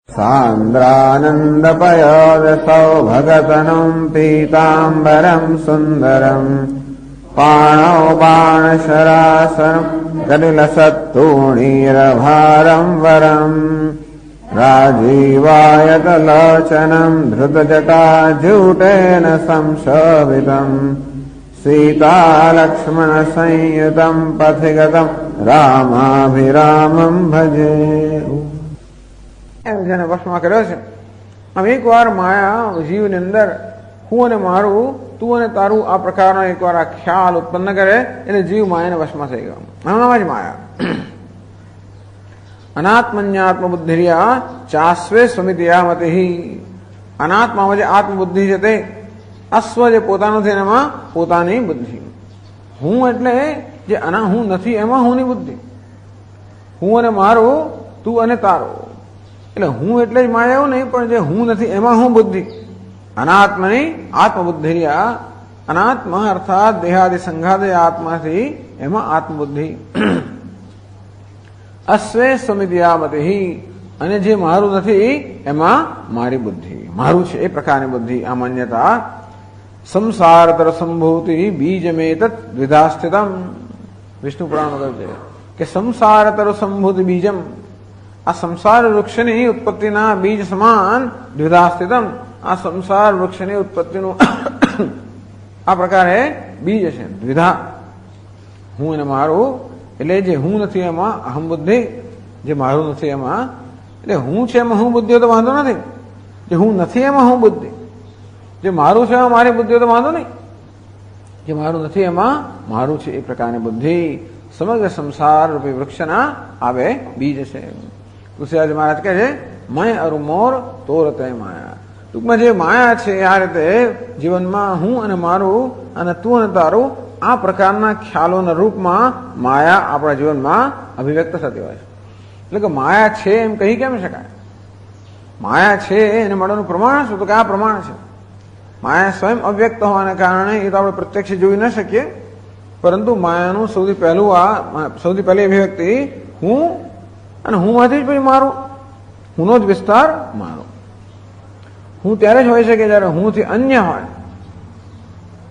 सान्द्रानन्दपयोदसौ भगतनुम् पीताम्बरम् सुन्दरम् पाणौ बाणशरासनम् कटिलसत्तूणीरभारम् वरम् राजीवायतलोचनम् धृतजटाजूटेन संशोभितम् सीतालक्ष्मणसंयुतम् पथिगतम् रामाभिरामम् भजे। જેને વશમાં કર્યો છે. આમ એકવાર માયા જીવની અંદર હું અને મારું, તું અને તારું આ પ્રકારનો એકવાર આ ખ્યાલ ઉત્પન્ન કરે એટલે જીવ માયાને વશમાં થઈ ગયો. આમ જ માયા અનાત્મન્યાત્મ બુદ્ધિર્યા ચાસ્વે સ્વમિતિયામતિ. અનાત્મામાં જે આત્મબુદ્ધિ છે તે અસ્વ જે પોતાનું છે એમાં પોતાની બુદ્ધિ. હું એટલે જે હું નથી એમાં હુંની બુદ્ધિ. હું અને મારું, તું અને તારું, એટલે હું એટલે જ માયા એવું નહીં, પણ જે હું નથી એમાં હું બુદ્ધિ. અનાત્મની આત્મબુદ્ધિર્યા, અનાત્મા અર્થાત દેહાદિ સંઘાદે આત્માથી એમાં આત્મબુદ્ધિ. અસ્વે સ્વમિતિયામતિ, અને જે મારું નથી એમાં મારી બુદ્ધિ, મારું છે એ પ્રકારની બુદ્ધિ. આ માન્યતા સંસારતર સંભૂતિ બીજમેતત દ્વિધા સ્થિતમ. વિષ્ણુ પુરાણ કહે છે કે સંસારતર સંભૂતિ બીજમ, આ સંસાર વૃક્ષની ઉત્પત્તિના બીજ સમાન દ્વિધા સ્થિતમ. આ સંસાર વૃક્ષની ઉત્પત્તિનું આ પ્રકારે બીજ છે દ્વિધા. હું અને મારું, એટલે જે હું નથી એમાં અહમ બુદ્ધિ, જે મારું નથી એમાં, એટલે હું છે એમાં હું બુદ્ધિ તો વાંધો નથી, જે હું નથી એમાં હું બુદ્ધિ, જે મારું છે એમાં મારી બુદ્ધિ તો વાંધો નહીં, જે મારું નથી એમાં મારું છે એ પ્રકારની બુદ્ધિ સમગ્ર સંસાર રૂપી વૃક્ષના આવે બીજ છે. તુલસીદાસ મહારાજ કહે છે મય અરુ મોર તોરતે માયા. ટૂંકમાં જે માયા છે આ રીતે જીવનમાં હું અને મારું અને તું અને તારું આ પ્રકારના ખ્યાલોના રૂપમાં માયા આપણા જીવનમાં અભિવ્યક્ત થતી હોય છે. એટલે કે માયા છે એમ કહી કેમ શકાય? માયા છે એને મળવાનું પ્રમાણ શું? તો કે આ પ્રમાણ છે. માયા સ્વયં અવ્યક્ત હોવાને કારણે એ તો આપણે પ્રત્યક્ષ જોઈ ન શકીએ, પરંતુ માયાનું સૌથી પહેલી અભિવ્યક્તિ હું, અને હુંમાંથી જ પછી મારું, હુંનો જ વિસ્તાર મારો. હું ત્યારે જ હોય છે કે જયારે હુંથી અન્ય હોય.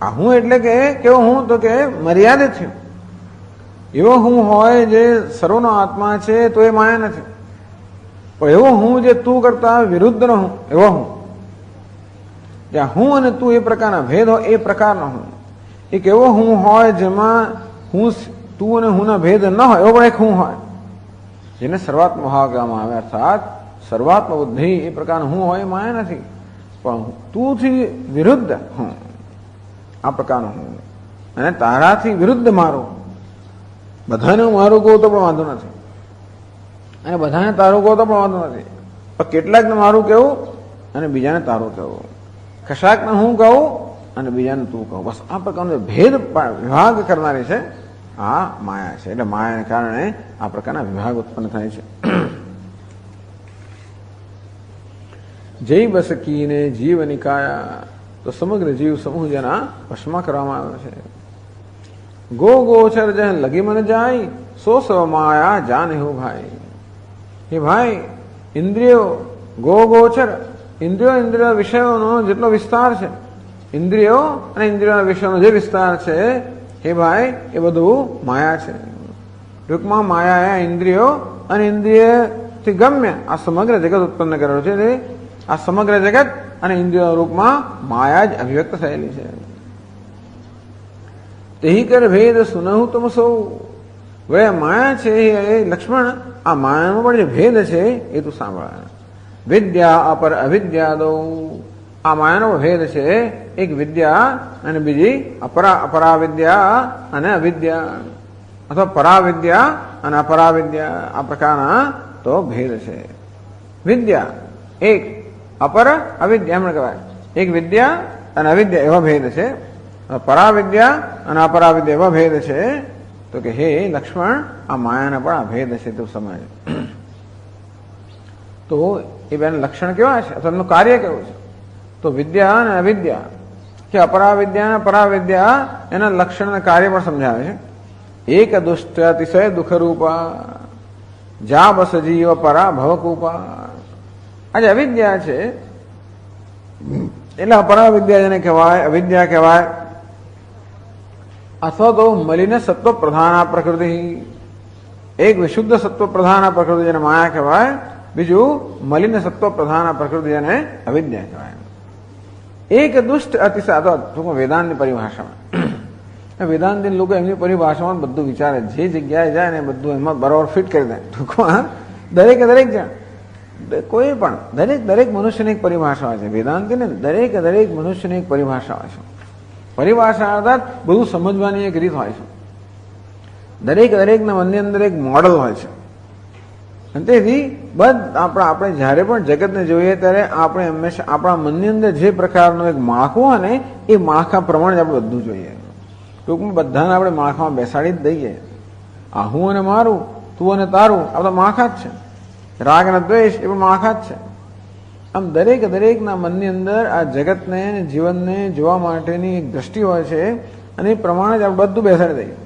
આ હું એટલે કે કેવો હું? તો કે મર્યાદિત થયું એવો હું હોય જે સર્વનો આત્મા છે તો એ માયા નથી. પણ એવો હું જે તું કરતા વિરુદ્ધનો હું, એવો હું જ્યાં હું અને તું એ પ્રકારના ભેદ હોય, એ પ્રકારનો હું. એક એવો હું હોય જેમાં હું, તું અને હુંના ભેદ ન હોય એવો પણ એક હું હોય, જેને સર્વાત્મ ભાવ કહેવામાં આવે. અર્થાત સર્વાત્મ બુદ્ધિ એ પ્રકારનું હું હોય માયા નથી, પણ તુંથી વિરુદ્ધ હું, આ પ્રકારનું હું. અને તારાથી વિરુદ્ધ મારું. બધાને મારું કહું તો પણ વાંધો નથી, અને બધાને તારું કહું તો પણ વાંધો નથી, પણ કેટલાકને મારું કહેવું અને બીજાને તારું કહેવું, કશાકને હું કહું અને બીજાને તું કહું. બસ આ પ્રકારનો ભેદ વિભાગ કરનારી છે આ માયા છે. એટલે માયાને કારણે આ પ્રકારના વિભાગ ઉત્પન્ન થાય છે. જય બસકીને જીવ નિકાયા, તો સમગ્ર જીવ સમૂહ જેના વશમાં કરવામાં આવ્યો છે. ગો ગોચર જહ લગી મને જાય, સો સવ માયા જાને હો ભાઈ. હે ભાઈ, ઇન્દ્રિયો ગો ગોચર, ઇન્દ્રિયો વિષયોનો જેટલો વિસ્તાર છે, ઇન્દ્રિયો અને ઇન્દ્રિયોના વિષયોનો જે વિસ્તાર છે, હે ભાઈ, એ બધું માયા છે. ટૂંકમાં માયાએ ઇન્દ્રિયો અને ઇન્દ્રિયથી ગમ્ય આ સમગ્ર જગત ઉત્પન્ન કરેલું છે. આ સમગ્ર જગત અને ઇન્દ્રિયો રૂપમાં માયા જ અભિવ્યક્ત થયેલી છે. તેહી કર ભેદ સુનહુ તમ સૌ. હવે માયા છે એ લક્ષ્મણ, આ માયાનો પણ જે ભેદ છે એ તું સાંભળ. વિદ્યા અપર અવિદ્યા દો. આ માયાનો ભેદ છે, એક વિદ્યા અને બીજી અપરાવિદ્યા અને અવિદ્યા, અથવા પરાવિદ્યા અને અપરાવિદ્યા, આ પ્રકારના તો ભેદ છે. વિદ્યા એક, અપર અવિદ્યા એમ કહેવાય. એક વિદ્યા અને અવિદ્યા એવા ભેદ છે. પરાવિદ્યા અને અપરાવિદ્યા એવા ભેદ છે. તો કે હે લક્ષ્મણ, આ માયાના પણ આ ભેદ છે તું સમજ. તો એ બેન લક્ષણ કેવા છે અથવા એમનું કાર્ય કેવું છે? તો વિદ્યા અને અવિદ્યા કે અપરાવિદ્યા અને પરાવિદ્યા એના લક્ષણ અને કાર્ય પણ સમજાવે છે. એક દુષ્ટ અતિશય દુઃખરૂપા જા બસ જીવ પરા ભવકૂપા. આજે અવિદ્યા છે એટલે અપરા વિદ્યા જેને કહેવાય, અવિદ્યા કહેવાય. અથવા તો મલિન સત્વ પ્રધાન પ્રકૃતિ, એક વિશુદ્ધ સત્વ પ્રધાન પ્રકૃતિ જેને માયા કહેવાય, બીજું મલિન સત્વ પ્રધાન પ્રકૃતિ જેને અવિદ્યા કહેવાય. એક દુષ્ટ અતિશય, ટૂંકમાં વેદાંતની પરિભાષામાં, વેદાંતિન લોકો એમની પરિભાષામાં બધું વિચારે, જે જગ્યાએ જાય ને બધું એમાં બરાબર ફિટ કરી દે. ટૂંકમાં દરેક જણ, કોઈ પણ દરેક મનુષ્યની એક પરિભાષા હોય છે. વેદાંતિને દરેક મનુષ્યની એક પરિભાષા હોય છે. પરિભાષા અર્થાત બધું સમજવાની એક રીત હોય છે. દરેકના મનની અંદર એક મોડલ હોય છે. અને તેથી આપણે જ્યારે પણ જગતને જોઈએ ત્યારે આપણે હંમેશા આપણા મનની અંદર જે પ્રકારનું એક માળખું હોય ને એ માળખા પ્રમાણે આપણે બધું જોઈએ. ટૂંકમાં બધાને આપણે માળખામાં બેસાડી જ દઈએ. આ હું અને મારું, તું અને તારું, આ બધા માળખા જ છે. રાગ અને દ્વેષ એ પણ માળખા જ છે. આમ દરેકના મનની અંદર આ જગતને, જીવનને જોવા માટેની એક દ્રષ્ટિ હોય છે અને એ પ્રમાણે જ આપણે બધું બેસાડી દઈએ.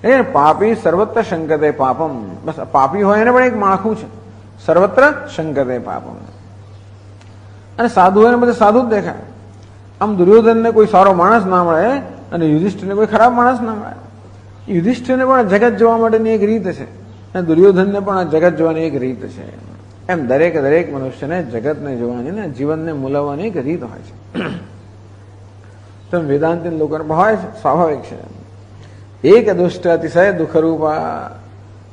એ પાપી સર્વત્ર શંકતે પાપમ, બસ પાપી હોય એને પણ એક માળખું છે, સર્વત્ર શંકતે પાપમ. અને સાધુ હોય ને બધે સાધુ જ દેખાય. આમ દુર્યોધનને કોઈ સારો માણસ ના મળે અને યુધિષ્ઠિરને કોઈ ખરાબ માણસ ના મળે. યુધિષ્ઠિરને પણ જગત જોવા માટેની એક રીત છે અને દુર્યોધનને પણ આ જગત જોવાની એક રીત છે. એમ દરેક મનુષ્યને જગતને જોવાની ને જીવનને મૂલવવાની એક રીત હોય છે. તો વેદાંતિન લોકોને હોય છે, સ્વાભાવિક છે. એક દુષ્ટ અતિશય દુઃખરૂપા,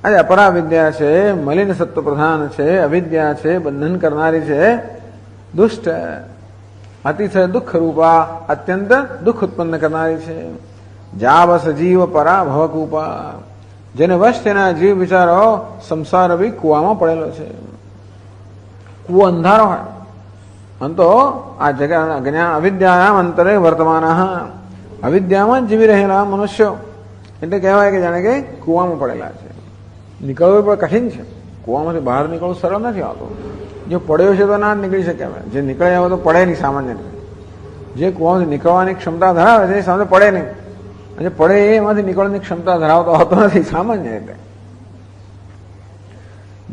આજે અપરા વિદ્યા છે, મલિન સત્વ પ્રધાન છે, અવિદ્યા છે, બંધન કરનારી છે. દુષ્ટ અતિશય દુઃખરૂપા, અત્યંત દુઃખ ઉત્પન્ન કરનારી છે. જાવસ જીવ પરા ભવકૂપા, જેને વશ તેના જીવ વિચારો સંસાર બી કુવામાં પડેલો છે. કુવો અંધારો હોય અને તો આ જગત અવિદ્યાયામ અંતરે વર્તમાન, અવિદ્યામાં જીવી રહેલા મનુષ્યો એટલે કહેવાય કે જાણે કે કુવામાં પડેલા છે. નીકળવું પણ કઠિન છે. કુવામાંથી બહાર નીકળવું સરળ નથી આવતું. જે પડ્યો છે તો ના જ નીકળી શકે. જે નીકળે આવે તો પડે નહીં સામાન્ય રીતે. જે કુવામાંથી નીકળવાની ક્ષમતા ધરાવે છે એ સામે પડે નહીં. અને પડે એમાંથી નીકળવાની ક્ષમતા ધરાવતો હોતો નથી સામાન્ય રીતે.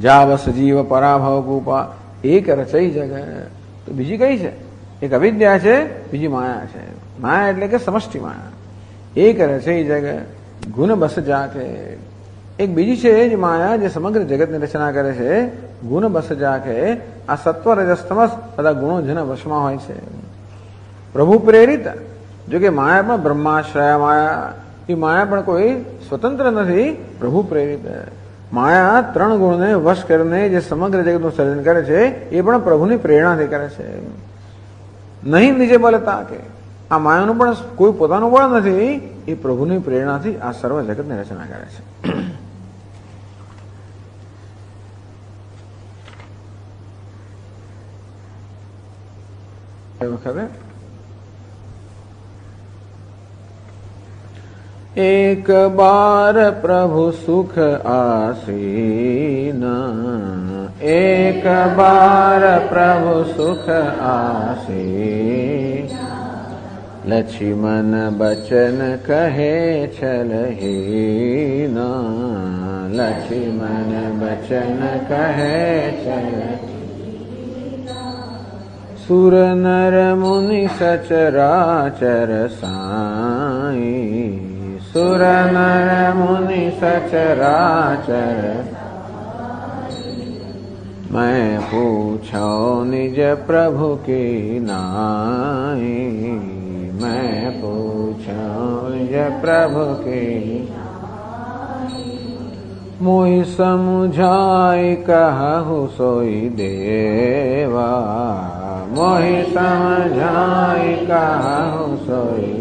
જાવસ જીવ પરાભવ કૂપા, એક રચઈ જગત. તો બીજી કઈ છે? એક અવિદ્યા છે, બીજી માયા છે. માયા એટલે કે સમષ્ટિ માયા. એક રચઈ જગત ગુણ બસ જાકે, એક બીજી છે જે માયા જે સમગ્ર જગતની રચના કરે છે. ગુણ બસ જાકે, આ સત્વ રજસ તમસ બધા ગુણો જેના વશમાં હોય છે. પ્રભુ પ્રેરિત, જો કે માયા પણ બ્રહ્માશ્રય માયા, એ માયા પણ કોઈ સ્વતંત્ર નથી, પ્રભુ પ્રેરિત. માયા ત્રણ ગુણને વશ કરીને જે સમગ્ર જગતનું સર્જન કરે છે એ પણ પ્રભુની પ્રેરણાથી કરે છે. નહીં નીચે બલતા કે આ માયાનું પણ કોઈ પોતાનું બળ નથી, એ પ્રભુની પ્રેરણાથી આ સર્વ જગતની રચના કરે છે. એ વખતે એક બાર પ્રભુ સુખ આસીન, એક બાર પ્રભુ સુખ આસીન, લક્ષ્મણ બચન કહે છલહીન, લક્ષ્મણ બચન કહે છલહીન. સુર નર મુનિ સચરાચર સાઈ, સુર નર મુનિ સચરાચર, मैं पूछो निज प्रभु की नाई, मैं पूछो निज प्रभु की, मोहि समझाई कहु सोई देवा, मोहि समझाई कहु सोई,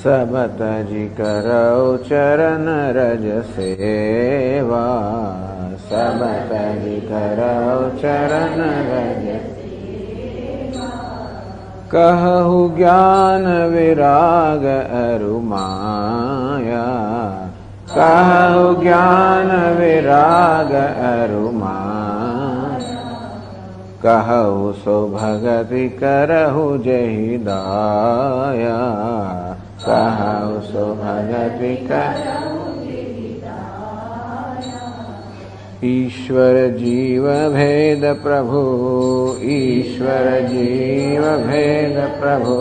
सब तजी करो चरण रज सेवा, सब तजी करो चरण रज, कहु ज्ञान विराग अरु माया, कहु ज्ञान विराग अरु माया, कहु सो भगति करहु जहि दाया, कहु सो भगति करहु जहि दाया, ईश्वर जीव भेद प्रभु, ईश्वर जीव भेद प्रभु,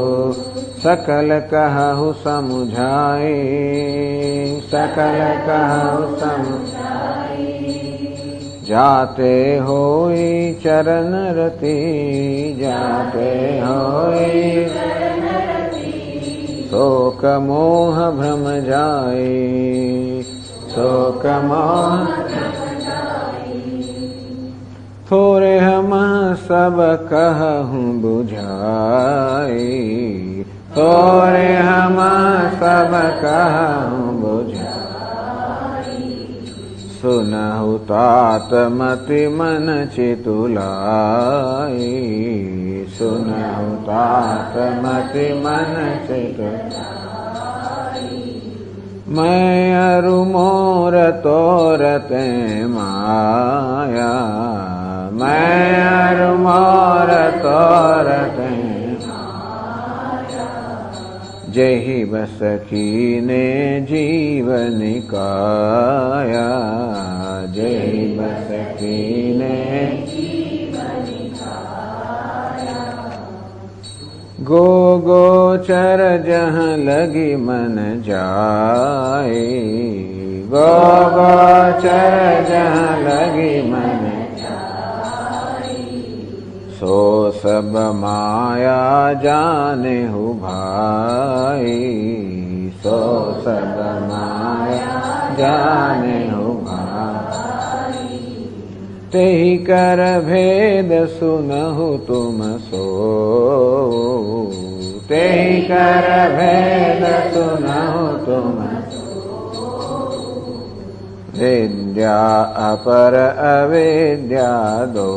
सकल कहु समुझाए, सकल कहु समुझाए। जाते होई चरण रति, जाते होई शोक मोह भ्रम जाए, शोक मोह। थोरे हम सब कहूँ बुझाए, थोरे हम सब कहूँ बुझाए। सुनहु तात मति मन चितुलाए, सुनहु तात मति मन चितुलाए। मैं अरु मोर तोरते माया, मैं अरु मोर तोरते जही बस कीने जीवन काया, जही बस कीने गो गोचर जहाँ लगी मन जाए, गो गोचर जहाँ लगी मन जाए। सो सब माया जाने हो भाई, सो सब माया जाने हो भाई। तेहि कर भेद सुनहु तुम सो, तेहि कर भेद सुनहु तुम सो। विद्या अपर अविद्या दो,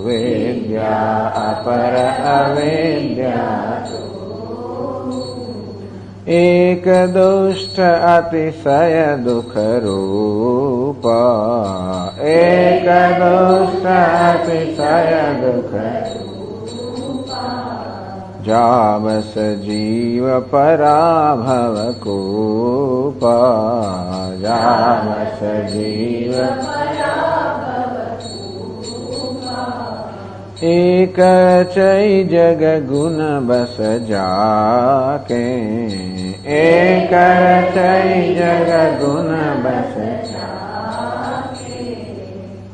विद्या अपर अविद्या एक दुष्ट अतिशय दुख रूपा, एक दुष्ट अतिशय दुख रूपा। जावस जीव पराभव कूपा, जावस जीव पराभव कूपा। एक चै जग गुण बस जाके, एक चै जग गुण बस जाके।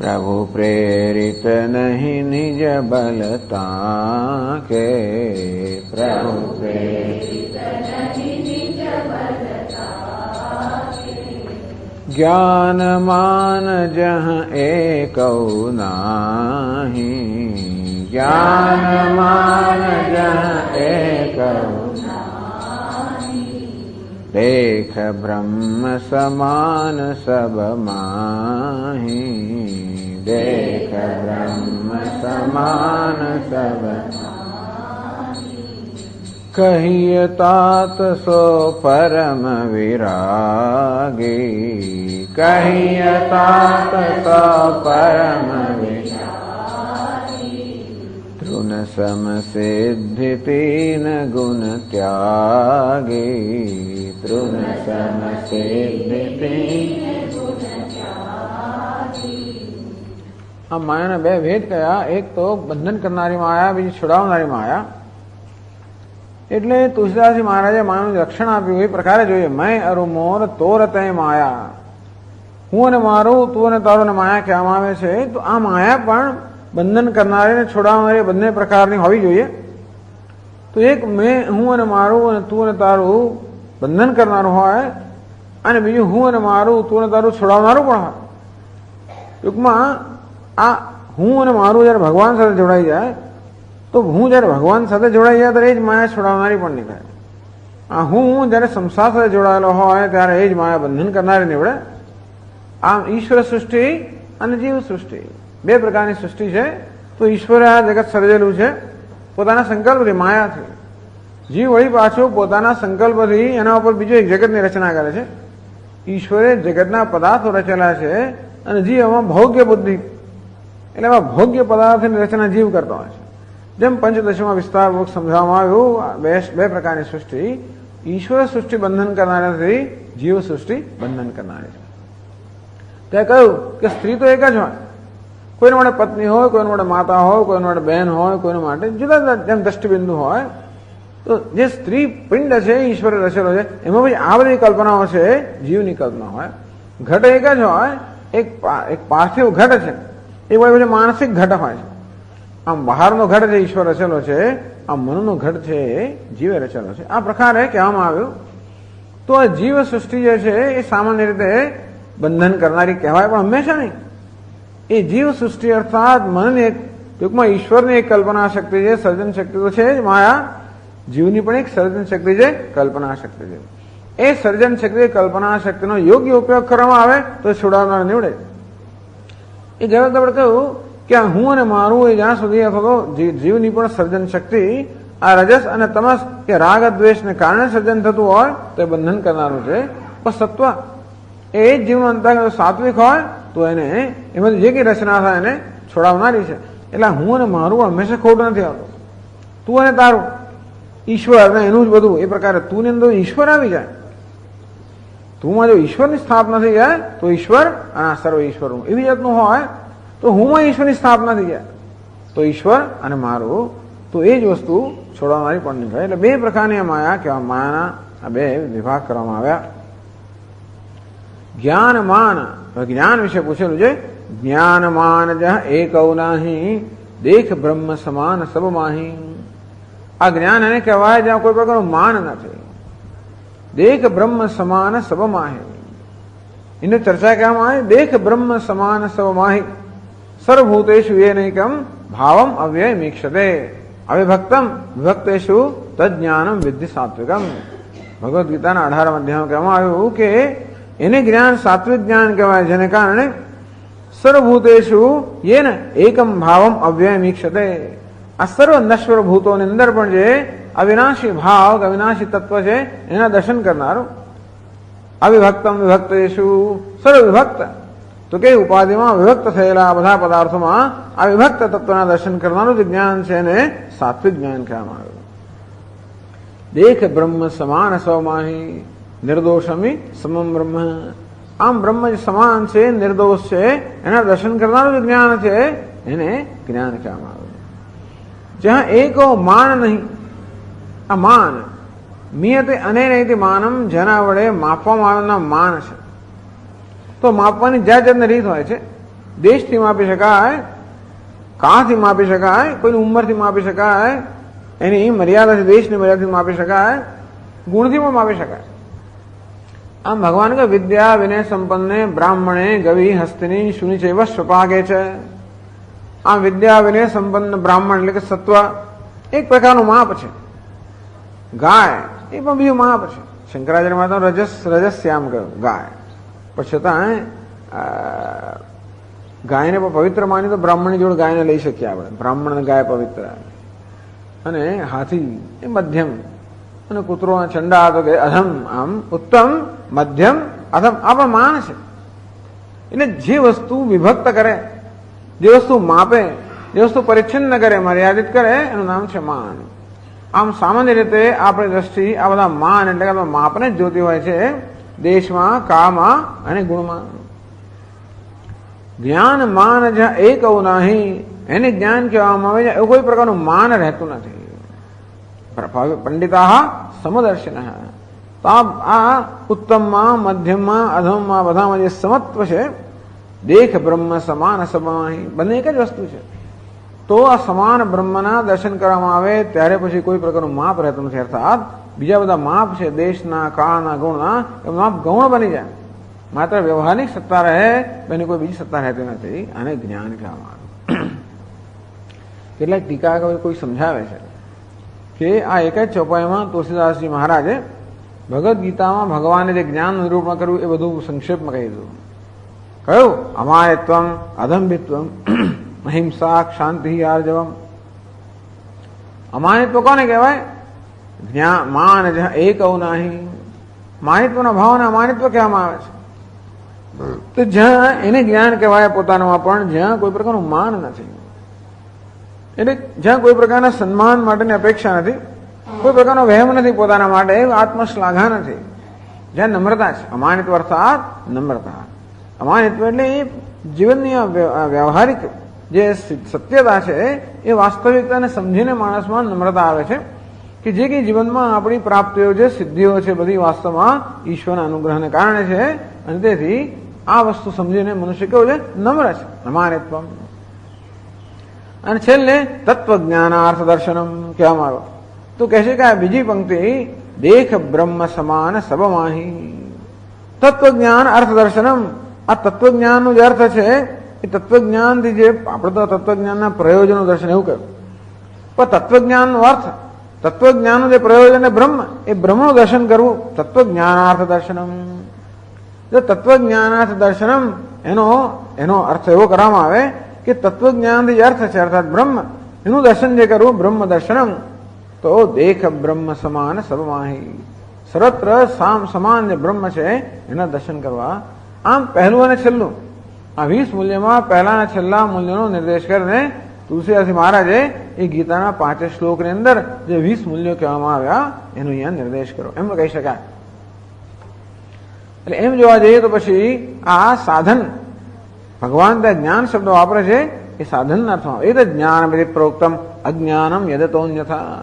प्रभु प्रेरित नहीं निज बलता के, प्रभु प्रेरित नहीं निज बलता के। ज्ञान मान जहाँ एकौ नाही, ज्ञान मान जहाँ एकौ देख ब्रह्म समान सब माही, देख ब्रह्म समान सब माही। कहिए तात सो परम विरागी, कहिए तात सो परम विरागी। तृण सम सिद्धि तीन गुण त्यागी, तृण सम सिद्धि तीन गुण त्यागी। આ માયાના બે ભેદ કયા? એક તો બંધન કરનારી માયા, બીજી છોડાવનારી માયા. એટલે તુલસીદાસજી મહારાજે માયાનું લક્ષણ આપ્યું એ પ્રકારે જોઈએ. મેં અરુ મોર તોર તે માયા. હું અને મારું, તું અને તારું ને માયા કહેવામાં આવે છે. તો આ માયા પણ બંધન કરનારી ને છોડાવનારી બંને પ્રકારની હોવી જોઈએ. તો એક મેં, હું અને મારું અને તું અને તારું બંધન કરનારું હોય, અને બીજું હું અને મારું, તું અને તારું છોડાવનારું પણ હોય. ટૂંકમાં આ હું અને મારું જ્યારે ભગવાન સાથે જોડાઈ જાય, તો હું જ્યારે ભગવાન સાથે જોડાઈ જાય ત્યારે એ જ માયા છોડાવનારી પણ નીકળે. આ હું જ્યારે સંસાર સાથે જોડાયેલો હોય ત્યારે એ જ માયા બંધન કરનારી નીવડે. આમ ઈશ્વર સૃષ્ટિ અને જીવ સૃષ્ટિ બે પ્રકારની સૃષ્ટિ છે. તો ઈશ્વરે આ જગત સર્જેલું છે પોતાના સંકલ્પથી, માયાથી. જીવ વળી પાછું પોતાના સંકલ્પથી એના ઉપર બીજો એક જગતની રચના કરે છે. ઈશ્વરે જગતના પદાર્થો રચેલા છે અને જીવ એમાં ભોગ્ય બુદ્ધિ, એટલે એમાં ભોગ્ય પદાર્થની રચના જીવ કરતો હોય છે. જેમ પંચદશીમાં વિસ્તારપૂર્વક સમજાવવામાં આવ્યું, બે પ્રકારની સૃષ્ટિ. ઈશ્વર સૃષ્ટિ બંધન કરનારી નથી, જીવ સૃષ્ટિ બંધન કરનારી છે. ત્યાં કહ્યું કે સ્ત્રી તો એક જ હોય, કોઈને માટે પત્ની હોય, કોઈને માટે માતા હોય, કોઈને માટે બહેન હોય, કોઈને માટે જુદા જુદા જેમ દ્રષ્ટિબિંદુ હોય. તો જે સ્ત્રી પિંડ છે ઈશ્વરે રચેલો છે એમાં પછી આ બધી કલ્પનાઓ છે જીવની કલ્પના હોય. ઘટ એક જ હોય, એક પાર્થિવ ઘટ છે, એક પછી માનસિક ઘટ હોય છે. આમ બહારનો ઘટ જે ઈશ્વર રચેલો છે, આ મનનો ઘટ છે એ જીવે રચેલો છે. આ પ્રકારે કહેવામાં આવ્યું. તો આ જીવ સૃષ્ટિ જે છે એ સામાન્ય રીતે બંધન કરનારી કહેવાય, પણ હંમેશા નહીં. એ જીવ સૃષ્ટિ અર્થાત મનની એક ટૂંકમાં ઈશ્વરની એક કલ્પના શક્તિ છે, સર્જન શક્તિ તો છે જ. માયા જીવની પણ એક સર્જન શક્તિ છે, કલ્પના શક્તિ છે. એ સર્જન શક્તિ કલ્પના શક્તિનો યોગ્ય ઉપયોગ કરવામાં આવે તો છોડાવનાર નીવડે. એ જગત આપણે કહ્યું કે હું અને મારું એ જ્યાં સુધી અથવા તો જીવની પણ સર્જન શક્તિ આ રજસ અને તમસ કે રાગ દ્વેષને કારણે સર્જન થતું હોય તો એ બંધન કરનારું છે. પણ સત્વ એ જ જીવનો અંતર્ગત સાત્વિક હોય તો એને એમાંથી જે કઈ રચના થાય એને છોડાવનારી છે. એટલે હું અને મારું હંમેશા ખોટું નથી આવતું. તું અને તારું, ઈશ્વર ને એનું જ બધું. એ પ્રકારે તું ની અંદર ઈશ્વર આવી જાય, તુંમાં જો ઈશ્વરની સ્થાપના થઈ જાય તો ઈશ્વર અને આ સર્વ ઈશ્વરનું એવી જાતનું હોય તો હુંમાં ઈશ્વરની સ્થાપના થઈ જાય તો ઈશ્વર અને મારું, તો એ જ વસ્તુ છોડવાનારી પણ નહીં થાય. એટલે બે પ્રકારની માયા કહેવા, માયાના આ બે વિભાગ કરવામાં આવ્યા. જ્ઞાન માન, જ્ઞાન વિશે પૂછેલું છે. જ્ઞાન માન જ એકૌ નાહી દેખ બ્રહ્મ સમાન સબ માહી. આ જ્ઞાન એને કહેવાય જ્યાં કોઈ પ્રકારનું માન નથી. દેખ બ્રહ્મ સમાન સબ માહી, એની ચર્ચા કહેવામાં આવે. દેખ બ્રહ્મ સમાન સબ માહી સર્વભૂતેષુ યેનૈકમ ભાવમ અવ્યય મીક્ષતે અવિભક્તમ વિભક્તેષુ તજ્ઞાનમ વિદ્ધિ સાત્વિકમ. ભગવદ્ ગીતાના 18 અધ્યાયમાં કહેવામાં આવ્યું કે એને જ્ઞાન સાત્વિક જ્ઞાન કહેવાય, જેને કારણે સર્વભૂતેષુ યેન એકમ ભાવમ અવ્યય મીક્ષતે. આ સર્વ નશ્વર ભૂતોની અંદર પણ જે અવિનાશી ભાવ, અવિનાશી તત્વ છે એના દર્શન કરનારું. અવિભક્તમ વિભક્તેષુ સર્વ વિભક્ત, તો કે ઉપાધિમાં વિભક્ત થયેલા બધા પદાર્થોમાં આ વિભક્ત તત્વના દર્શન કરનારું જે જ્ઞાન છે એને સાત્વિક જ્ઞાન કહેવામાં આવ્યું. દેખ બ્રહ્મ સમાન સ્વમાહી નિર્દોષમી સમમ બ્રહ્મ. આમ બ્રહ્મ જે સમાન છે, નિર્દોષ છે, એના દર્શન કરનારું જે જ્ઞાન છે એને જ્ઞાન કહેવામાં આવ્યું. જ્યાં એકો માન નહીં, આ માન મિયતે અનેનૈતિ માનમ, જેના વડે માપવામાં આવેલા માન છે. તો માપવાની જાત જાતની રીત હોય છે. દેશથી માપી શકાય, કાળથી માપી શકાય, કોઈની ઉંમરથી માપી શકાય, એની મર્યાદાથી, દેશની મર્યાદાથી માપી શકાય, ગુણથી પણ માપી શકાય. આમ ભગવાન કે વિદ્યા વિનય સંપન્ને બ્રાહ્મણે ગવી હસ્તિની શુનિ ચૈવ સ્વપાગે છે. આમ વિદ્યા વિનય સંપન્ન બ્રાહ્મણ એટલે કે સત્વ એક પ્રકારનું માપ છે. ગાય એ પણ બીજું માપ છે. શંકરાચાર્ય મહારાજ રજસ્યામ કહ્યું ગાય. પણ છતાં ગાયને પણ પવિત્ર માની તો બ્રાહ્મણની જોડે ગાયને લઈ શકીએ આપણે. બ્રાહ્મણ ગાય પવિત્ર, અને હાથી એ મધ્યમ, અને કૂતરો ચંડા તો કે અધમ. આમ ઉત્તમ, મધ્યમ, અધમ આ પણ માન છે. એટલે જે વસ્તુ વિભક્ત કરે, જે વસ્તુ માપે, જે વસ્તુ પરિચ્છિન્ન કરે, મર્યાદિત કરે, એનું નામ છે માન. આમ સામાન્ય રીતે આપણી દ્રષ્ટિ આ બધા માન એટલે કે માપને જ જોતી હોય છે, દેશમાં, કાળમાં અને ગુણમાં. જ્ઞાન માન જ્યાં એક નહીં એને જ્ઞાન કહેવામાં આવે છે. એવું કોઈ પ્રકારનું માન રહેતું નથી. પંડિતા સમદર્શિન. તો આ ઉત્તમમાં, મધ્યમમાં, અધમમાં બધામાં જે સમત્વ છે, દેખ બ્રહ્મ સમાન સમાહી, બંને એક જ વસ્તુ છે. તો આ સમાન બ્રહ્મના દર્શન કરવામાં આવે ત્યારે પછી કોઈ પ્રકારનું માપ રહેતું નથી. અર્થાત બીજા બધા માપ છે દેશના, કાળના, ગુણના, એ માપ ગૌણ બની જાય. માત્ર વ્યવહારિક સત્તા રહે, એની કોઈ બીજી સત્તા રહેતી નથી. આને જ્ઞાન કહેવામાં આવે. કેટલાક ટીકા કોઈ સમજાવે છે કે આ એક જ ચોપાઈમાં તુલસીદાસજી મહારાજે ભગવદ્ ગીતામાં ભગવાને જે જ્ઞાન નિરૂપણ કર્યું એ બધું સંક્ષેપમાં કહી દીધું. કયું? અમાયત્વમ, અધંભિત્વમ, અહિંસા, શાંતિ, આર્જવમ. અમાનિત્વ કોને કહેવાય? જ્ઞાન માન એક નહીં. માનિત્વના ભાવના અમાનિત્વ કહેવામાં આવે છે. તો જ્યાં એને જ્ઞાન કહેવાય પોતાનામાં, પણ જ્યાં કોઈ પ્રકારનું માન નથી, એટલે જ્યાં કોઈ પ્રકારના સન્માન માટેની અપેક્ષા નથી, કોઈ પ્રકારનો વહેમ નથી પોતાના માટે, આત્મશ્લાઘા નથી, જ્યાં નમ્રતા છે. અમાનિત્વ અર્થાત નમ્રતા. અમાનિત્વ એટલે એ જીવનની વ્યવહારિક જે સત્યતા છે એ વાસ્તવિકતાને સમજીને માણસમાં નમ્રતા આવે છે કે જે કંઈ જીવનમાં આપણી પ્રાપ્તિઓ છે, સિદ્ધિઓ છે, બધી વાસ્તવમાં ઈશ્વરના અનુગ્રહને કારણે છે. અને તેથી આ વસ્તુ સમજીને મનુષ્ય કેવો છે? નમ્ર છે. અમાનિત્વ. અને છેલ્લે તત્વજ્ઞાનાર્થ દર્શનમ કહેવામાં આવ્યો. તો કહે છે કે આ બીજી પંક્તિ દેખ બ્રહ્મ સમાન સબમાહી. તત્વજ્ઞાન અર્થ દર્શનમ. આ તત્વજ્ઞાનનો જે અર્થ છે એ તત્વજ્ઞાનથી જે આપણે તો તત્વજ્ઞાનના પ્રયોજનનું દર્શન એવું કહ્યું, પણ તત્વજ્ઞાનનો અર્થ, તત્વજ્ઞાનનું જે પ્રયોજન એ બ્રહ્મ, એ બ્રહ્મનું દર્શન કરવું. તત્વજ્ઞાનાર્થ દર્શનમ. જો તત્વજ્ઞાનાર્થ દર્શનમ એનો અર્થ એવો કરવામાં આવે કે તત્વજ્ઞાનથી જે અર્થ છે અર્થાત બ્રહ્મ, એનું દર્શન જે કરવું બ્રહ્મ દર્શનમ. તો દેખ બ્રહ્મ સમાન સબમાહી. સર્વત્ર સામ સમાન જે બ્રહ્મ છે એના દર્શન કરવા. આમ પહેલું અને છેલ્લું આ 20 મૂલ્યમાં પહેલા અને છેલ્લા મૂલ્યનો નિર્દેશ કરીને તુલસીદાસજી મહારાજે એ ગીતાના 5 શ્લોકની અંદર જે 20 મૂલ્યો કહેવામાં આવ્યા એનો અહીંયા નિર્દેશ કર્યો એમ કહી શકાય. એટલે એમ જોવા જઈએ તો પછી આ સાધન ભગવાન ત્યાં જ્ઞાન શબ્દ વાપરે છે એ સાધનના અર્થમાં. એ તો જ્ઞાન પ્રોક્તમ અજ્ઞાનમ યદતોન્યથા.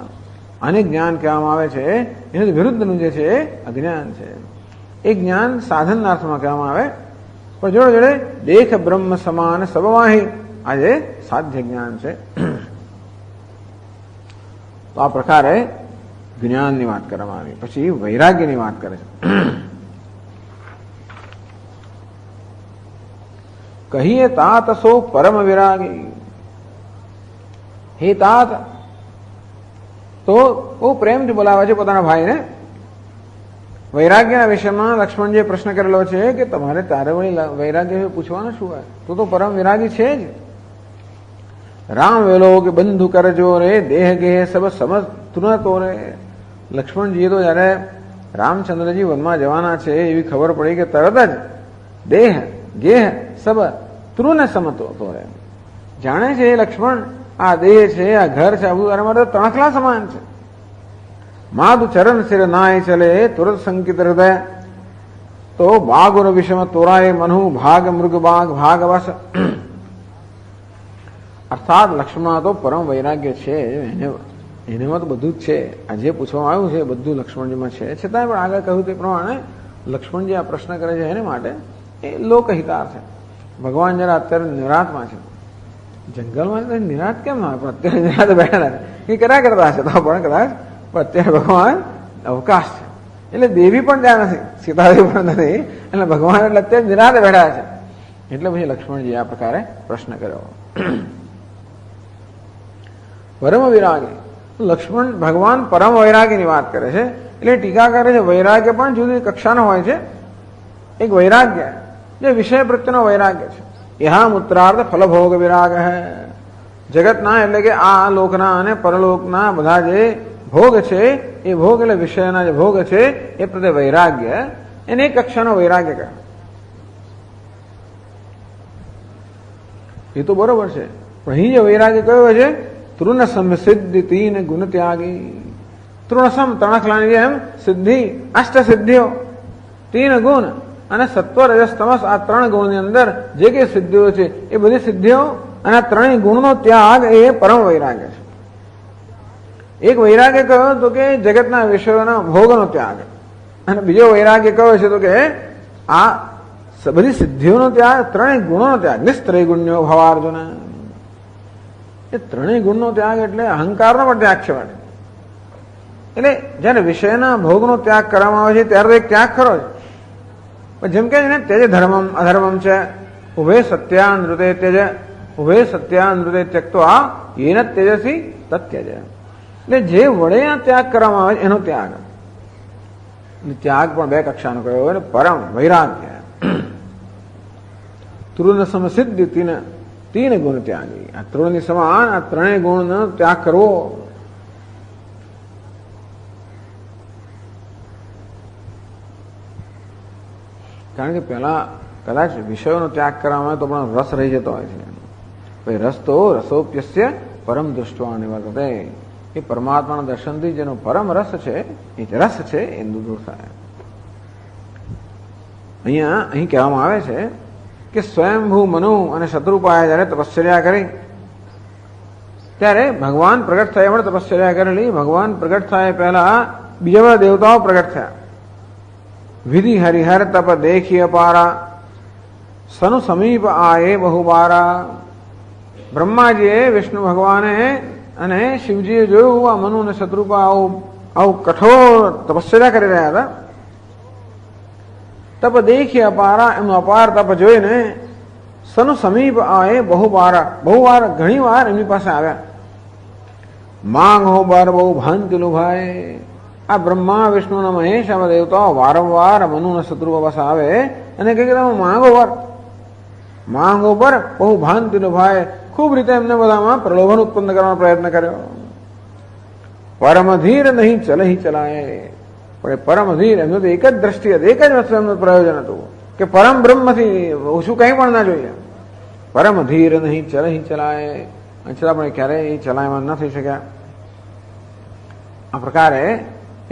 આને જ્ઞાન કહેવામાં આવે છે એનું વિરુદ્ધનું જે છે અજ્ઞાન છે. એ જ્ઞાન સાધનના અર્થમાં કહેવામાં આવે. પણ જોડે જોડે દેખ બ્રહ્મ સમાન સબમાહી આ જે સાધ્ય જ્ઞાન છે. તો આ પ્રકારે જ્ઞાનની વાત કરવામાં આવી. પછી વૈરાગ્યની વાત કરે છે. કહીએ તાત સો પરમ વિરાગી. હે તાત, તો બહુ પ્રેમથી બોલાવે છે પોતાના ભાઈને. વૈરાગ્યના વિષયમાં લક્ષ્મણજીએ પ્રશ્ન કરેલો છે કે તમારે તારે વળી વૈરાગ્ય પૂછવાનું શું હોય? તું તો પરમ વિરાગી છે જ. રામ વેલો કે બંધુ કરજો રે દેહ ગેહ સબ સમજ તુનતો રે. લક્ષ્મણજીએ તો જયારે રામચંદ્રજી વનમાં જવાના છે એવી ખબર પડી કે તરત જ દેહ ગેહ સબ તૃને સમતો રે. જાણે છે લક્ષ્મણ આ દેહ છે, આ ઘર છે, આ બધું તારા માટે તણખલા સમાન છે. માધુ ચરણ સિર નાય ચલે તુરત સંકિત હૃદય. તો બાગુર વિષમ તોરાય મનુ ભાગ મૃગ બાગ ભાગવશ. અર્થાત લક્ષ્મણ તો પરમ વૈરાગ્ય છે, એનેમાં તો બધું જ છે. આ જે પૂછવામાં આવ્યું છે બધું લક્ષ્મણજીમાં છે. છતાંય પણ આગળ કહ્યું તે પ્રમાણે લક્ષ્મણજી આ પ્રશ્ન કરે છે એને માટે એ લોકહિતાર્થ છે. ભગવાન જરા અત્યારે નિરાતમાં છે. જંગલમાં નિરાત કેમ ના હોય? પણ અત્યારે નિરાત બેઠા એ કર્યા કરતા હશે તો પણ કદાચ, પણ અત્યારે ભગવાન અવકાશ છે એટલે દેવી પણ ત્યાં નથી, સીતાદેવી પણ નથી, એટલે ભગવાન એટલે અત્યારે નિરાતે બેઠા છે. એટલે પછી લક્ષ્મણજી આ પ્રકારે પ્રશ્ન કર્યો. પરમ વિરાગી. લક્ષ્મણ ભગવાન પરમ વૈરાગીની વાત કરે છે. એટલે ટીકા કરે છે વૈરાગ્ય પણ જુદી કક્ષાનો હોય છે. એક વૈરાગ્ય જે વિષય પ્રત્યેનો વૈરાગ્ય છે. યહામ ઉત્તરાર્ધ ફલભોગ વિરાગ હૈ. જગતના એટલે કે આ લોકના અને પરલોકના બધા જે ભોગ છે એ ભોગ એટલે વિષયના જે ભોગ છે એ પ્રત્યે વૈરાગ્ય, એને એક કક્ષાનો વૈરાગ્ય કહે. એ તો બરોબર છે, પણ અહીં જે વૈરાગ્ય કયો છે? તૃણસમ સિદ્ધિ તીન ગુણ ત્યાગી. તૃણસમ તણખલાની જેમ સિદ્ધિ, અષ્ટ સિદ્ધિઓ, તીન ગુણ અને સત્વ રજસ તમસ આ 3 ગુણની અંદર જે કઈ સિદ્ધિઓ છે એ બધી સિદ્ધિઓ અને 3 ગુણનો ત્યાગ એ પરમ વૈરાગ્ય છે. એક વૈરાગ્ય કયો તો કે જગતના વિષયોના ભોગનો ત્યાગ, અને બીજો વૈરાગ્ય કયો છે તો કે આ બધી સિદ્ધિઓનો ત્યાગ, 3 ગુણોનો ત્યાગ. નિસ્ત્રય ગુણ્યો ભવાર્જુન. એ 3 ગુણનો ત્યાગ એટલે અહંકારનો પણ ત્યાગ છે. એટલે જયારે વિષયના ભોગનો ત્યાગ કરવામાં આવે છે ત્યારે એક ત્યાગ ખરો છે. જેમ કે તેજ ધર્મમ અધર્મમ છે, ઉભે સત્યાનૃતે તેજ, ઉભે સત્યાનૃતે ત્યક્ત્વા યેન તેજસી તત્યજ. એટલે જે વડે આ ત્યાગ કરવામાં આવે એનો ત્યાગ. ત્યાગ પણ 2 કક્ષાનો કયો હોય ને, પરમ વૈરાગ્ય. તૃણ સમસિદ્ધિ તીન ગુણ ત્યાગી. આ તૃણની સમાન આ 3 ગુણનો ત્યાગ કરવો. કારણ કે પેલા કદાચ વિષયોનો ત્યાગ કરવામાં આવે તો પણ રસ રહી જતો હોય છે. ભાઈ રસ તો રસોપ્યસ્ય પરમ દૃષ્ટવા નિવર્તતે. એ પરમાત્માના દર્શનથી જેનો પરમ રસ છે એ રસ છે એ દૂર થાય. અહીં કહેવામાં આવે છે કે સ્વયંભૂ મનુ અને શત્રુપાએ જ્યારે તપશ્ચર્યા કરી ત્યારે ભગવાન પ્રગટ થયા પણ તપશ્ચર્યા કરેલી. ભગવાન પ્રગટ થાય પહેલા બીજા બધા દેવતાઓ પ્રગટ થયા. વિધિ હરિહર તપ દેખી અપારા સનુ સમીપ આયે બહુબારા. બ્રહ્માજીએ વિષ્ણુ ભગવાને અને શિવજીએ જોયું આ મનુ અને શત્રુપા આવું કઠોર તપશ્ચર્યા કરી રહ્યા હતા. તપ દેખી અપારા, એમનું અપાર તપ જોઈને સનુ સમીપ આયે બહુબારા, બહુ વાર ઘણી વાર એમની પાસે આવ્યા. માંગ હો બાર બહુ ભાંતિ લુભાય. આ બ્રહ્મા વિષ્ણુ અને મહેશ આવા દેવતાઓ વારંવાર મનુ અને શત્રુપા પાસે આવે અને કહે કે તમે માંગો પર બહુ ભાંતિ લુભાય. ખૂબ રીતે એમને બધામાં પ્રલોભન ઉત્પન્ન કરવાનો પ્રયત્ન કર્યો. પરમ ધીર નહીં ચલહી ચલાય. પણ પરમ ધીર એમનું તો એક જ દ્રષ્ટિ હતી, એક જ વસ્તુ એમનું પ્રયોજન હતું કે પરમ બ્રહ્મથી ઓછું કંઈ પણ ના જોઈએ. પરમ ધીર નહીં ચલહી ચલાય. છતાં પણ ક્યારેય ચલાયમાન ન થઈ શક્યા. આ પ્રકારે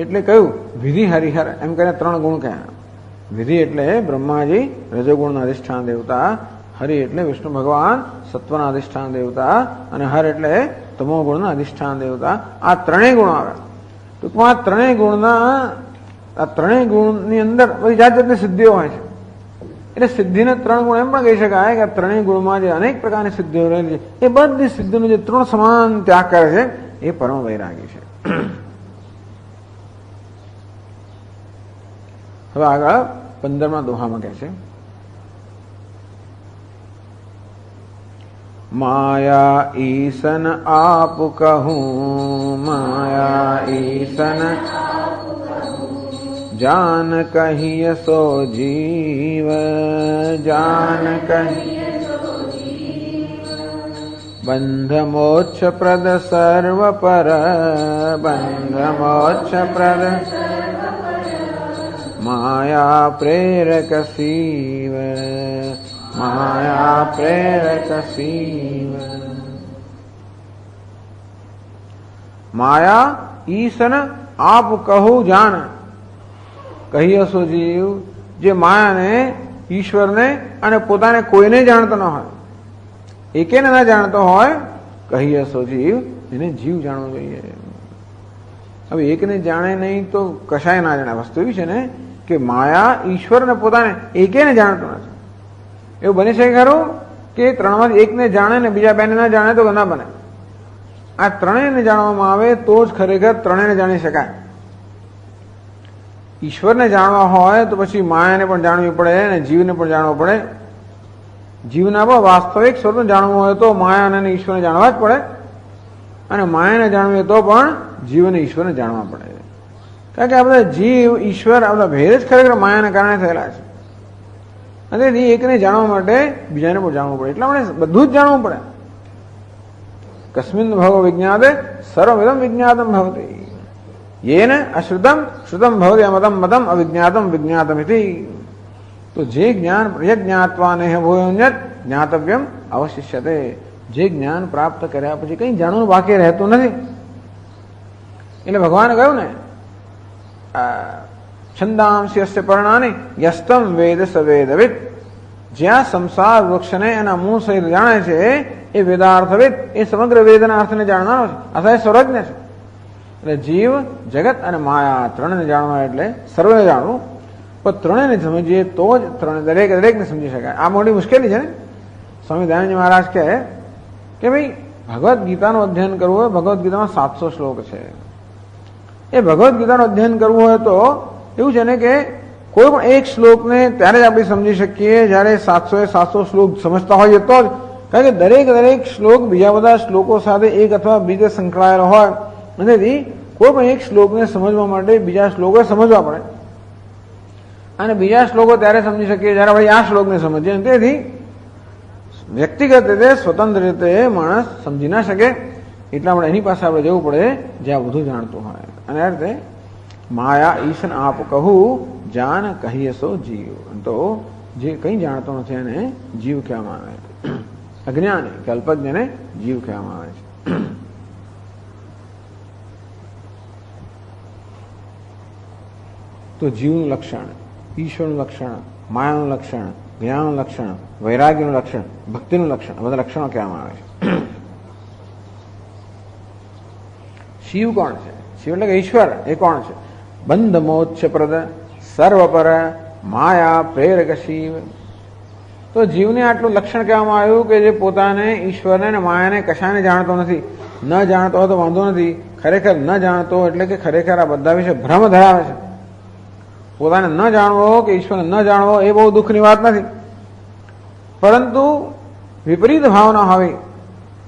એટલે કહ્યું વિધિ હરિહર એમ કરીને ત્રણ ગુણ કહ્યા. વિધિ એટલે બ્રહ્માજી રજોગુણના અધિષ્ઠાન દેવતા, હરિ એટલે વિષ્ણુ ભગવાન સત્વના અધિષ્ઠાન દેવતા, અને હર એટલે તમો ગુણના અધિષ્ઠાન દેવતા. આ ત્રણેય ગુણો આવ્યા. ટૂંકમાં આ ત્રણેય ગુણની અંદર બધી જાત જાતની સિદ્ધિઓ હોય છે. એટલે સિદ્ધિને ત્રણ ગુણ એમ પણ કહી શકાય કે આ ત્રણેય ગુણમાં જે અનેક પ્રકારની સિદ્ધિઓ રહેલી છે એ બધી સિદ્ધિનો જે ત્રણ સમાન ત્યાગ કરે છે એ પરમ વૈરાગી છે. હવે આગળ 15મા દોહામાં કહે છે માયા ઈસન આપ કહું, માયા ઈસન જાન કહિય સો જીવ, જાન કહિય બંધ મોક્ષ પ્રદ સર્વ પર, બંધ મોક્ષ પ્રદ માયા પ્રેરક શિવ, માયા પ્રેરક શિવ. માયા ઈસન આપ કહું જાન કહીએ સો જીવ. જે માયાને, ઈશ્વરને અને પોતાને કોઈને જાણતો ન હોય, એકેને ના જાણતો હોય, કહીએ સો જીવ, એને જીવ જાણવો જોઈએ. હવે એકને જાણે નહીં તો કશાય ના જાણે. વસ્તુ એવી છે ને કે માયા ઈશ્વરને પોતાને એકેને જાણતો નથી. એવું બની શકે ખરું કે ત્રણમાંથી એકને જાણે ને બીજા બેને ના જાણે તો ના બને. આ ત્રણેયને જાણવામાં આવે તો જ ખરેખર ત્રણેયને જાણી શકાય. ઈશ્વરને જાણવા હોય તો પછી માયાને પણ જાણવી પડે અને જીવને પણ જાણવો પડે. જીવના પણ વાસ્તવિક સ્વરૂપને જાણવું હોય તો માયા અને ઈશ્વરને જાણવા જ પડે, અને માયાને જાણવી તો પણ જીવ અને ઈશ્વરને જાણવા પડે. કારણ કે આ બધા જીવ ઈશ્વર આ બધા ભેદ જ ખરેખર માયાના કારણે થયેલા છે. અને એકને જાણવા માટે બીજાને પણ જાણવું પડે. એટલા માટે બધું જ જાણવું પડે. કસ્મિન ભવ વિજ્ઞાતે સર્વમિદમ વિજ્ઞાતમ ભવતિ, યેન અશ્રુતમ શ્રુતમ ભવતિ અમતમ મતમ અવિજ્ઞાતમ વિજ્ઞાતમ ઇતિ. તો જે જ્ઞાન પ્રયજ્ઞાત્વા નેહ ભૂયોન્યત જ્ઞાતવ્યમ અવશિષ્યતે. જે જ્ઞાન પ્રાપ્ત કર્યા પછી કંઈ જાણવાનું બાકી રહેતું નથી. એટલે ભગવાને કહ્યું ને છંદાંસી અસ્ય પર્ણાની યસ્તમ વેદ સ વેદવિદ. જ્યાં સંસાર વૃક્ષને એના મૂળ સહિત જાણે છે એ વેદાર્થવિદ, એ સમગ્ર વેદના અર્થને જાણવાનો છે. અથવા સ્વર્ગને છે. એટલે જીવ, જગત અને માયા ત્રણને જાણવા એટલે સર્વને જાણવું. પણ ત્રણેયને સમજીએ તો જ દરેકને સમજી શકાય. આ મોટી મુશ્કેલી છે ને. સ્વામી દયાનંદજી મહારાજ કહે કે ભાઈ ભગવદ્ ગીતાનું અધ્યયન કરવું હોય, ભગવદ્ ગીતામાં 700 શ્લોક છે. એ ભગવદ્ ગીતાનું અધ્યયન કરવું હોય તો એવું છે ને કે કોઈ પણ એક શ્લોકને ત્યારે જ આપણે સમજી શકીએ જ્યારે 700 શ્લોક સમજતા હોઈએ તો જ. કારણ કે દરેક શ્લોક બીજા બધા શ્લોકો સાથે એક અથવા બીજે સંકળાયેલો હોય. અને કોઈ પણ એક શ્લોકને સમજવા માટે બીજા શ્લોકો સમજવા પડે, અને બીજા શ્લોકો ત્યારે સમજી શકીએ જ્યારે આપણે આ શ્લોકને સમજીએ. તેથી વ્યક્તિગત રીતે સ્વતંત્ર રીતે માણસ સમજી ના શકે. એટલા માટે એની પાસે આપણે જવું પડે જ્યાં બધું જાણતું હોય. અને આ રીતે માયા ઈશન આપ કહું જાન કહીએ સો જીવ. તો જે કંઈ જાણતો નથી એને જીવ કહેવામાં આવે છે. અજ્ઞાની કે અલ્પજ્ઞને જીવ કહેવામાં આવે છે. તો જીવનું લક્ષણ, ઈશ્વરનું લક્ષણ, માયાનું લક્ષણ જ્ઞાનનું લક્ષણ, વૈરાગ્યનું લક્ષણ, ભક્તિનું લક્ષણ, આ બધા લક્ષણો કહેવામાં આવે છે. શિવ કોણ છે? શિવ એટલે કે ઈશ્વર. એ કોણ છે? બંધ મોક્ષ પ્રદ સર્વપર માયા પ્રેરક શિવ. તો જીવને આટલું લક્ષણ કહેવામાં આવ્યું કે જે પોતાને, ઈશ્વરને અને માયાને કશાને જાણતો નથી. ન જાણતો હોય તો વાંધો નથી, ખરેખર ન જાણતો એટલે કે ખરેખર આ બધા વિશે ભ્રમ ધરાવે છે. પોતાને ન જાણવો કે ઈશ્વરને ન જાણવો એ બહુ દુઃખની વાત નથી, પરંતુ વિપરીત ભાવના હોવી,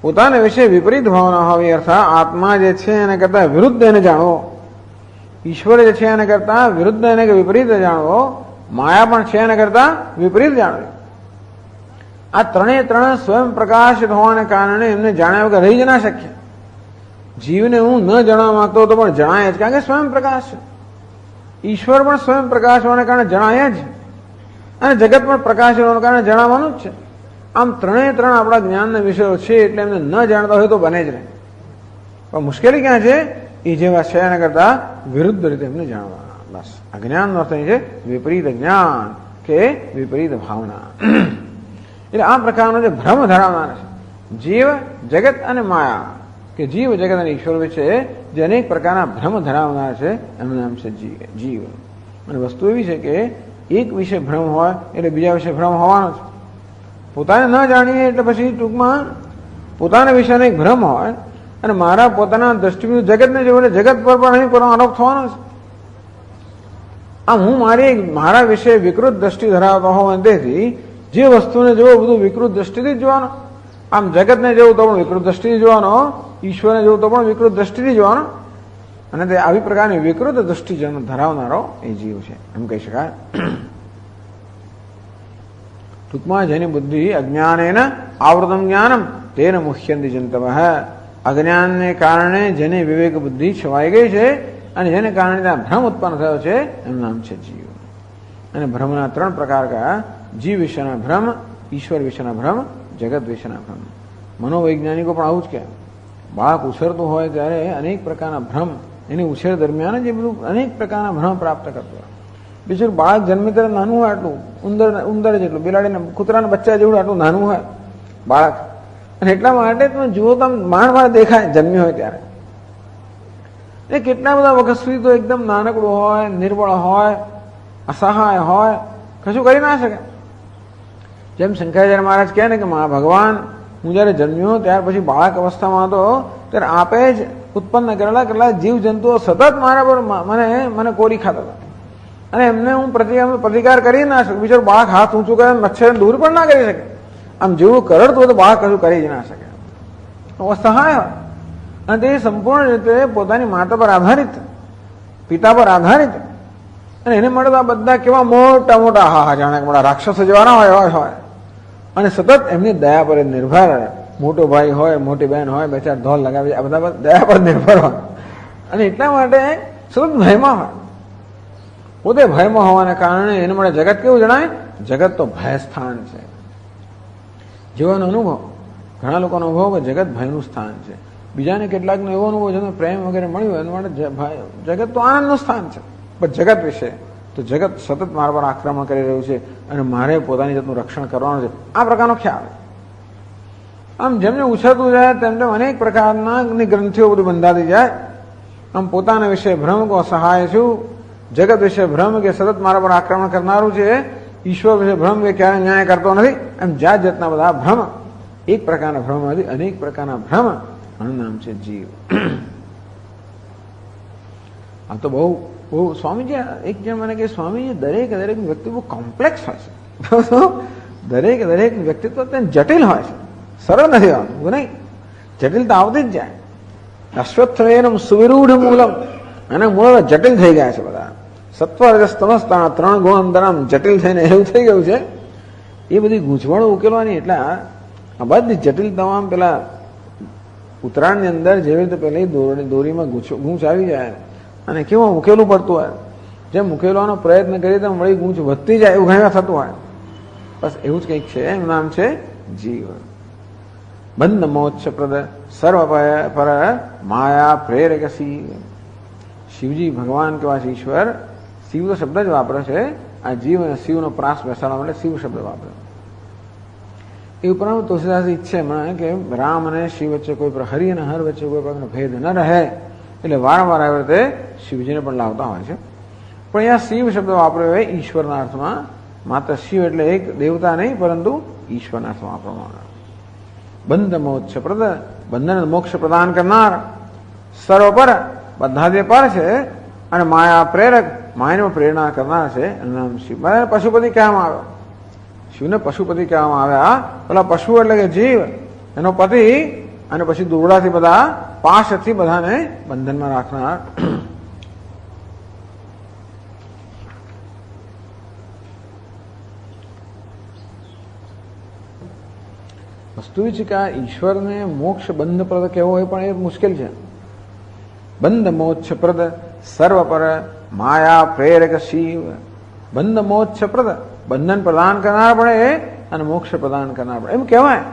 પોતાના વિશે વિપરીત ભાવના હોવી, અર્થાત આત્મા જે છે એને કરતા વિરુદ્ધ એને જાણવો, ઈશ્વર જે છે એને કરતા વિરુદ્ધ એને કે વિપરીત જાણવો, માયા પણ છે એને કરતા વિપરીત જાણવી. આ ત્રણ સ્વયં પ્રકાશિત હોવાને કારણે એમને જાણ્યા વગર રહી જ ના શક્ય. જીવને હું ન જાણવા માંગતો તો પણ જણાય જ, કારણ કે સ્વયં પ્રકાશ છે. ઈશ્વર પણ સ્વયં પ્રકાશ હોવાને કારણે જણાય જ, અને જગત પણ પ્રકાશ હોવાને કારણે જણાવવાનું જ છે. આમ ત્રણ આપણા જ્ઞાનના વિષયો છે, એટલે એમને ન જાણતા હોય તો બને જ રહે. પણ મુશ્કેલી ક્યાં છે? એ જેવા છે એના કરતા વિરુદ્ધ રીતે એમને જાણવા. બસ આ જ્ઞાનનો અર્થ છે વિપરીત જ્ઞાન કે વિપરીત ભાવના. એટલે આ પ્રકારનો જે ભ્રમ ધરાવનાર છે જીવ, જગત અને માયા, કે જીવ, જગત અને ઈશ્વર વિશે જે અનેક પ્રકારના ભ્રમ ધરાવનાર છે એમનું નામ છે જીવ. અને વસ્તુ એવી છે કે એક વિશે ભ્રમ હોય એટલે બીજા વિશે ભ્રમ હોવાનો છે. પોતાને ન જાણીએ એટલે પછી ટૂંકમાં પોતાના વિશે અનેક ભ્રમ હોય, અને મારા પોતાના દ્રષ્ટિબિંદુ જગતને જોવું એટલે જગત પર પણ અહીં પૂરો આરોપ થવાનો છે. આમ હું મારા વિશે વિકૃત દ્રષ્ટિ ધરાવતો હોવા, તેથી જે વસ્તુને જોવો બધું વિકૃત દ્રષ્ટિથી જ જોવાનો. આમ જગતને જોવું તો પણ વિકૃત દ્રષ્ટિથી જોવાનો, ઈશ્વરને જોવું તો પણ વિકૃત દ્રષ્ટિથી જોવાનો. અને તે આવી પ્રકારની વિકૃત દ્રષ્ટિ ધરાવનારો એ જીવ છે એમ કહી શકાય. ટૂંકમાં જેની બુદ્ધિ અજ્ઞાનેન આવૃતમ જ્ઞાનમ તેન મુહ્યંતિ જંતવઃ. અજ્ઞાનને કારણે જેની વિવેક બુદ્ધિ છવાઈ ગઈ છે અને જેને કારણે ત્યાં ભ્રમ ઉત્પન્ન થયો છે એનું નામ છે જીવ. અને ભ્રમના ત્રણ પ્રકાર કયા? જીવ વિશેના ભ્રમ, ઈશ્વર વિશેના ભ્રમ, જગત વિશેના ભ્રમ. મનોવૈજ્ઞાનિકો પણ આવું જ કહે. બાળક ઉછરતું હોય ત્યારે અનેક પ્રકારના ભ્રમ, એની ઉછેર દરમિયાન જે બધું અનેક પ્રકારના ભ્રમ પ્રાપ્ત કરતો હોય. બીજું બાળક જન્મી ત્યારે નાનું હોય, આટલું ઉંદર જેટલું, બિલાડીના કૂતરાના બચ્ચા જેવડું આટલું નાનું હોય બાળક. અને એટલા માટે તમે જુઓ તો માંડ દેખાય જન્મ્યું હોય ત્યારે. એ કેટલા બધા વખત સુધી તો એકદમ નાનકડું હોય, નિર્બળ હોય, અસહાય હોય, કશું કરી ના શકે. જેમ શંકરાચાર્ય મહારાજ કહે ને કે ભગવાન, હું જયારે જન્મ્યો ત્યાર પછી બાળક અવસ્થામાં હતો ત્યારે આપે જ ઉત્પન્ન કરેલા કેટલા જીવ જંતુઓ સતત મારા પર મને કોરી ખાતા હતા, અને એમને હું પ્રતિકાર કરી ના શકું. બિચારો બાળક હાથ ઊંચું કરે, મચ્છર દૂર પણ ના કરી શકે. આમ જેવું કરડતું હોય તો બાળક કશું કરી જ ના શકે, અસહાય હોય. અને તે સંપૂર્ણ રીતે પોતાની માતા પર આધારિત, પિતા પર આધારિત. અને એને મળે તો આ બધા કેવા મોટા મોટા, હા જાણે મોટા રાક્ષસો જેવાના હોય, અને સતત એમની દયા પર નિર્ભર. મોટો ભાઈ હોય, મોટી બહેન હોય, બે ચાર ધોલ લગાવી, આ બધા દયા પર નિર્ભર હોય. અને એટલા માટે સતત ભયમાં હોય. પોતે ભયમાં હોવાને કારણે એને મળે જગત કેવું જણાય? જગત તો ભય સ્થાન છે. જેવાનો અનુભવ ઘણા લોકોનો અનુભવ કે જગત ભયનું સ્થાન છે. બીજાને કેટલાકનો એવો અનુભવ જેનો પ્રેમ વગેરે મળ્યું હોય એના માટે જગત તો આનંદનું સ્થાન છે. પણ જગત વિશે તો જગત સતત મારા પર આક્રમણ કરી રહ્યું છે અને મારે પોતાની જાતનું રક્ષણ કરવાનું છે, આ પ્રકારનો ખ્યાલ. આમ જેમને ઉછળતું જાય તેમને અનેક પ્રકારના ગ્રંથિઓ બધું બંધાતી જાય. આમ પોતાના વિશે ભ્રમ કો સહાય છું, જગત વિશે ભ્રમ કે સતત મારા પર આક્રમણ કરનારું છે, ઈશ્વર વિશે ભ્રમ કે ક્યારે ન્યાય કરતો નથી. એમ જાત જાતના બધા ભ્રમ, એક પ્રકારના ભ્રમમાંથી અનેક પ્રકારના ભ્રમ, આનું નામ છે જીવ. આ તો બહુ સ્વામીજી એક જણ મને કહે, સ્વામીજી દરેક વ્યક્તિ બહુ કોમ્પ્લેક્સ હોય છે. દરેક વ્યક્તિત્વ જટિલ હોય છે, સરળ નથી આવતું. નહીં, જટિલતા આવતી જ જાય. અશ્વત્થમેનમ સુવિરૂઢ મૂલમ, એના મૂળ જટિલ થઈ ગયા છે બધા. સત્વ રજસ તમસ ત્રણ ગુણ અંદર આમ જટિલ થઈને એવું થઈ ગયું છે. એ બધી ગૂંચવણો ઉકેલવાની, એટલે આ બધી જટિલતાઓ આમ પેલા ઉત્તરાયણની અંદર જેવી રીતે પેલી દોરીમાં ગૂંચ આવી જાય અને કેવું ઉકેલવું પડતું હોય, જેમ ઉકેલવાનો પ્રયત્ન કરીએ તો વળી ગૂંચ વધતી જાય, એવું ઘણી થતું હોય. બસ એવું જ કંઈક છે, એનું નામ છે જીવ. બંધ મોક્ષ પ્રદ સર્વ પર માયા પ્રેરક શિવ. શિવજી ભગવાન કેવા છે? ઈશ્વર. શિવ તો શબ્દ જ વાપરે છે, આ જીવ અને શિવનો પ્રાસ બેસાડવા માટે શિવ શબ્દ વાપર્યો. એ ઉપરાંત તુલસીદાસ ઈચ્છે હમણાં કે રામ અને શિવ વચ્ચે કોઈ હરિ અને હર વચ્ચે કોઈ પ્રકારનો ભેદ ન રહે, એટલે વારંવાર આવી રીતે શિવજીને પણ લાવતા હોય છે. પણ અહીંયા શિવ શબ્દ વાપર્યો હોય ઈશ્વરના અર્થમાં, માત્ર શિવ એટલે એક દેવતા નહીં પરંતુ ઈશ્વરના અર્થમાં વાપરવામાં આવે. બંધ મોક્ષપ્રદ, બંધન મોક્ષ પ્રદાન કરનાર, સર્વ પર બધા જે પર છે અને માયા પ્રેરક, માયાને પ્રેરણા કરનાર છે એનું નામ શિવ. પશુપતિ કહેવામાં આવ્યો, શિવને પશુપતિ કહેવામાં આવ્યા. પેલા પશુ એટલે કે જીવ, એનો પતિ, અને પછી દોરડાથી બધા પાશથી બધાને બંધનમાં રાખનાર. વસ્તુ છે કે આ ઈશ્વરને મોક્ષ બંધપ્રદ કહેવો હોય પણ એ મુશ્કેલ છે. બંધ મોક્ષપ્રદ, સર્વ પર માયા પ્રેરક શિવ. બંધ મોક્ષપ્રદ, બંધન પ્રદાન કરનાર પણ એ અને મોક્ષ પ્રદાન કરનાર પણ એમ કહેવાય.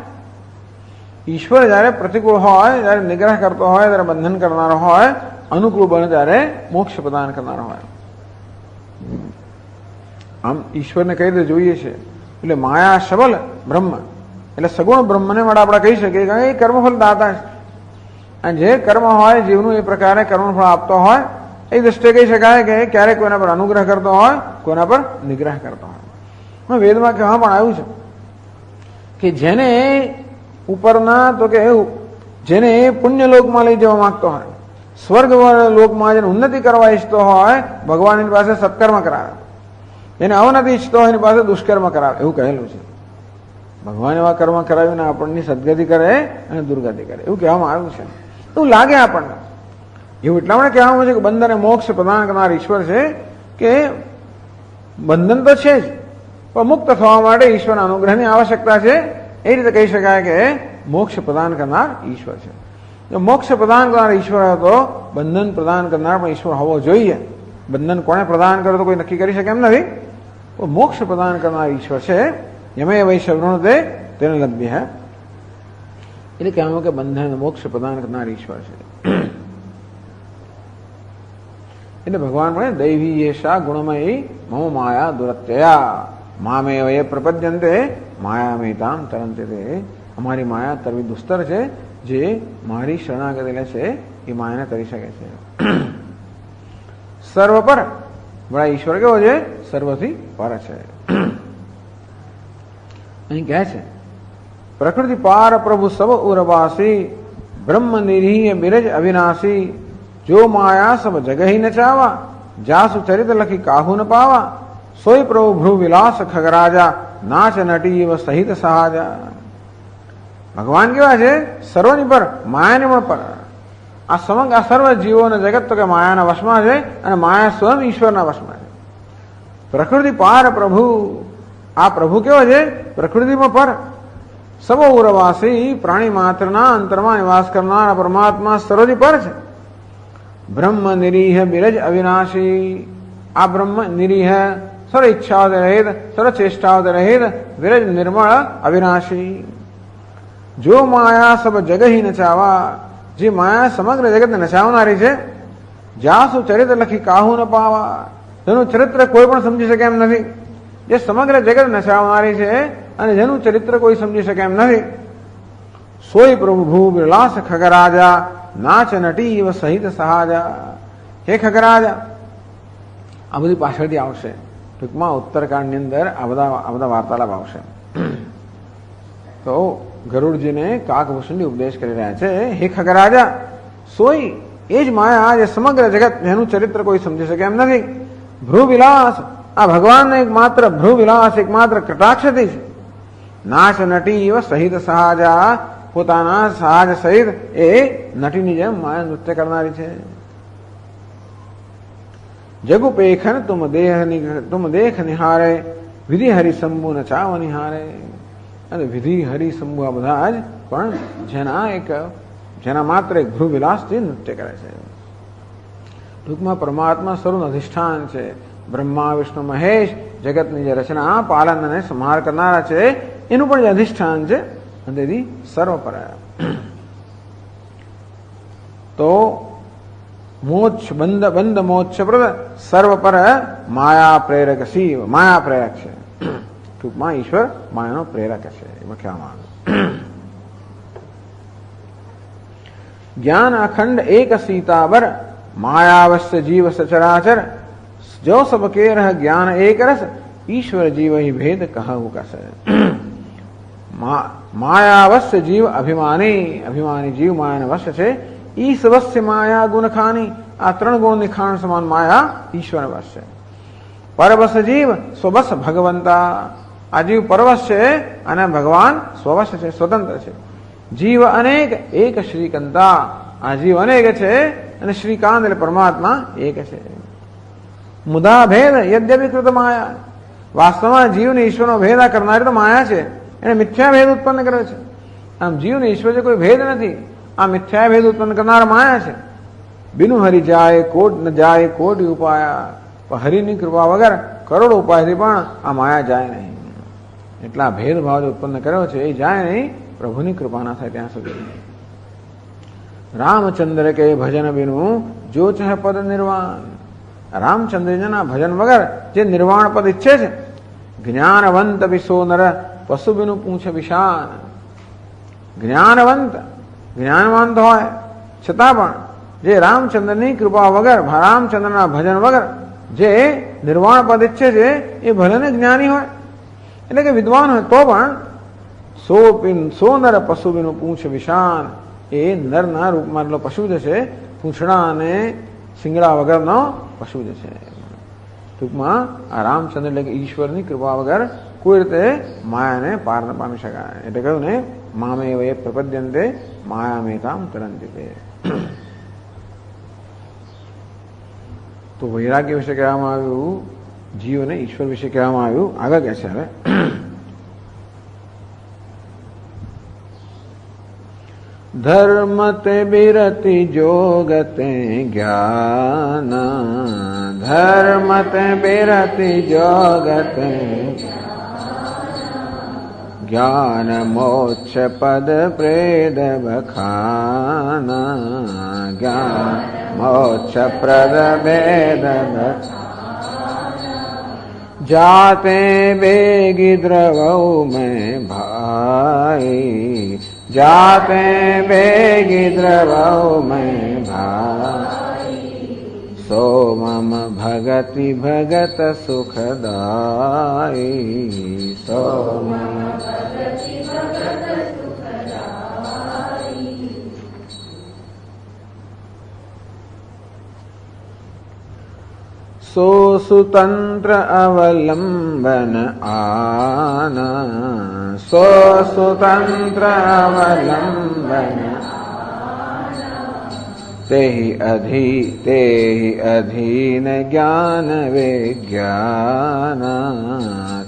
ઈશ્વર જયારે પ્રતિકૂળ હોય, જયારે નિગ્રહ કરતો હોય ત્યારે બંધન કરનારો હોય, અનુકૂળ બને ત્યારે મોક્ષ પ્રદાન કરનારો હોય. આમ ઈશ્વરને કઈ રીતે જોઈએ છે એટલે માયા સબલ બ્રહ્મ એટલે સગુણ બ્રહ્મને માટે આપણે કહી શકીએ કે એ કર્મફળ દાતા છે. અને જે કર્મ હોય જીવનું એ પ્રકારે કર્મફળ આપતો હોય, એ દ્રષ્ટિએ કહી શકાય કે ક્યારેક કોઈના પર અનુગ્રહ કરતો હોય, કોઈના પર નિગ્રહ કરતો હોય. વેદમાં કહેવા પણ આવ્યું છે કે જેને ઉપરના તો કે જેને પુણ્યલોકમાં લઈ જવા માંગતો હોય, સ્વર્ગ લોકમાં જેને ઉન્નતિ કરવા ઈચ્છતો હોય, ભગવાન એની પાસે સત્કર્મ કરાવે. જેને અવનતિ ઈચ્છતો હોય એની પાસે દુષ્કર્મ કરાવે, એવું કહેલું છે. ભગવાન એવા કર્મ કરાવીને આપણની સદગતિ કરે અને દુર્ગતિ કરે એવું કહેવામાં આવ્યું છે. એવું લાગે આપણને. એવું એટલા માટે કહેવામાં આવે છે કે બંધન અને મોક્ષ પ્રદાન કરનાર ઈશ્વર છે, કે બંધન તો છે જ પણ મુક્ત થવા માટે ઈશ્વરના અનુગ્રહની આવશ્યકતા છે. એ રીતે કહી શકાય કે મોક્ષ પ્રદાન કરનાર ઈશ્વર છે. જો મોક્ષ પ્રદાન કરનાર ઈશ્વર હતો, બંધન પ્રદાન કરનાર પણ ઈશ્વર હોવો જોઈએ. બંધન કોને પ્રદાન કરે તો કોઈ નક્કી કરી શકે એમ નથી. મોક્ષ પ્રદાન કરનાર ઈશ્વર છે. યમે વૈશ્વનો તેને લભ્ય હે, એટલે કહેવાનું કે બંધન મોક્ષ પ્રદાન કરનાર ઈશ્વર છે. એટલે ભગવાન પણ દૈવી યેષા ગુણમયી મમ માયા દુરત્યયા મામે વયે પ્રપદ્યંતે માયામેતામ તરંતે. અમારી માયા તરવી દુસ્તર છે, જે મારી શરણાગતિ લે છે એ માયાને તરી શકે છે. સર્વ પર બડા ઈશ્વર કેવો છે? સર્વથી પર છે. અહીં કહે છે પ્રકૃતિ પાર પ્રભુ સબ ઉરવાસી, બ્રહ્મ નિરીહ બિરજ અવિનાશી. જો માયા સબ જગહી ન ચાવા, જાસુ ચરિત લખી કાહુ ન પાવા. સોય પ્રભુ ભ્રુ વિલાસ ખગરાજા, નાચ નટી સહિત સહાજા. ભગવાન કેવા છે? સર્વની પર, માયાની પણ પર. આ સમગ્ર આ સર્વ જીવો અને જગત તો કે માયાના વશમાં છે, અને માયા સ્વયં ઈશ્વરના વશમાં છે. પ્રકૃતિ પાર પ્રભુ, આ પ્રભુ કેવો છે? પ્રકૃતિમાં પર. સબ ઉરવાસી, પ્રાણી માત્રના અંતરમાં નિવાસ કરનાર પરમાત્મા સર્વથી પર છે. બ્રહ્મ નિરીહ બિરજ અવિનાશી. આ બ્રહ્મ નિરીહ, સર્વ ઈચ્છાઓ રહિત, સર્વ ચેષ્ટાઓ રહિત, વિરજ નિર્મળ અવિનાશી. જો માયા સબ જગહી નચાવા, જે માયા સમગ્ર જગતને નચાવનારી છે. જાસુ ચરિત્ર લખી કાહુ ન પાવા, જેનું ચરિત્ર કોઈ પણ સમજી શકે એમ નથી. જે સમગ્ર જગત નચાવનારી છે અને જેનું ચરિત્ર કોઈ સમજી શકે એમ નથી. સોય પ્રભુ ભૂ વિલાસ ખગરાજા, નાચ નટી એવ સહિત સહાજા. હે ખગરાજા, આ બધી પાછળથી આવશે. ટૂંકમાં ઉત્તરકાંડની અંદર આ બધા વાર્તાલાપ આવશે. તો ગરુડજીને કાકભૂષણની ઉપદેશ કરી રહ્યા છે. હે ખગરાજા, સોય એ જ માયા જે સમગ્ર જગત જેનું ચરિત્ર કોઈ સમજી શકે એમ નથી. ભ્રુ વિલાસ, આ ભગવાનને એકમાત્ર ભ્રુ વિલાસ એકમાત્ર કટાક્ષથી છે. નાચ નટી એવ સહિત સહાજા, પોતાના સહાજ સહિત એ નટીની જેમ માયા નૃત્ય કરનારી છે. જગુ પેખન તુમ દેખ નિહારે, વિધિ હરિ શંભુ નચાવ નિહારે. અને વિધિ હરિ શંભુ આ બધા જ પણ જેના માત્ર એક ભ્રુ વિલાસથી નૃત્ય કરે છે. ટૂંકમાં પરમાત્મા સ્વરૂપનું અધિષ્ઠાન છે. બ્રહ્મા વિષ્ણુ મહેશ જગતની જે રચના પાલન અને સંહાર કરનારા છે, એનું પણ જે અધિષ્ઠાન છે, અને તેથી સર્વ પર. તો મોક્ષ બંધ મોક્ષ પ્રદ સર્વ પર માયા પ્રેરક શિવ માયા પ્રેરક છે. ટૂંકમાં ઈશ્વર માયાનો પ્રેરક છે એમાં કહેવામાં આવ્યું. જ્ઞાન અખંડ એક સીતાબર मायावश्य जीव सचराचर जो सब के रह ज्ञान एक रस ईश्वर जीव ही भेद कहु कस. मायावश्य जीव अभिमानी जीव माया वश्य છે. ईश वश्य माया गुण खानी આ ત્રણ ગુણની ખાણ સમાન માયા ઈશ્વર વશ છે. પરવશ જીવ સ્વવશ ભગવંતા આ જીવ પરવશ છે અને ભગવાન સ્વવશ છે સ્વતંત્ર છે. જીવ અનેક એક શ્રીકંતા આ જીવ અનેક છે અને શ્રીકાંત એટલે પરમાત્મા એક છે. મુદા ભેદ યદ્યપિ કૃત માયા વાસ્તવમાં જીવને ઈશ્વરનો ભેદ કરનારી તો માયા છે. એને મિથ્યા ભેદ ઉત્પન્ન કર્યો છે. આમ જીવને ઈશ્વર જે કોઈ ભેદ નથી. આ મિથ્યા ભેદ ઉત્પન્ન કરનાર માયા છે. બિનુ હરિ જાય કોટ ન જાય કોટી ઉપાયા પણ હરિની કૃપા વગર કરોડો ઉપાયથી પણ આ માયા જાય નહીં. એટલા ભેદભાવ જે ઉત્પન્ન કર્યો છે એ જાય નહીં પ્રભુની કૃપા ના થાય ત્યાં સુધી. રામચંદ્ર કે ભજન બિનુ જો ચહે પદ નિર્વાણ રામચંદ્રજીના ભજન વગર જે નિર્વાણ પદ ઈચ્છે છે. જ્ઞાનવંત વિસો નર પશુ બિનુ પૂછે વિશાન જ્ઞાનવંત હોય છતાં પણ જે રામચંદ્રની કૃપા વગર રામચંદ્રના ભજન વગર જે નિર્વાણ પદ ઈચ્છે છે એ ભલે ને જ્ઞાની હોય એટલે કે વિદ્વાન હોય તો પણ સો નર પશુ બિનુ પૂછ વિશાન એ નરના રૂપમાં એટલો પશુ જ છે. પૂંછડા અને શિંગડા વગરનો પશુ જ છે. ટૂંકમાં આ રામચંદ્ર એટલે કે ઈશ્વરની કૃપા વગર કોઈ રીતે માયાને પાર ન પામી શકાય. એટલે કહ્યું ને મામે વયે પ્રપદ્યંતે માયામેતામ તરંતિ તે. તો વૈરાગ્ય વિશે કહેવામાં આવ્યું, જીવ અને ઈશ્વર વિશે કહેવામાં આવ્યું. આગળ કહે છે હવે धर्म ते बिरति जोगते ज्ञान धर्म ते बिरति जोगते ज्ञान मोक्ष पद प्रेद बखान ज्ञान मोक्ष प्रद भेद जाते बेगी द्रवौ में भाई जाते बेगी द्रवौ में भाई सो मम भगति भगत सुखदाई सो मम भगति भगत सुखदाई. सो सुतंत्र अवलंबन आना सो सुतंत्र अवलंबन ते ही अधीन ज्ञान विज्ञान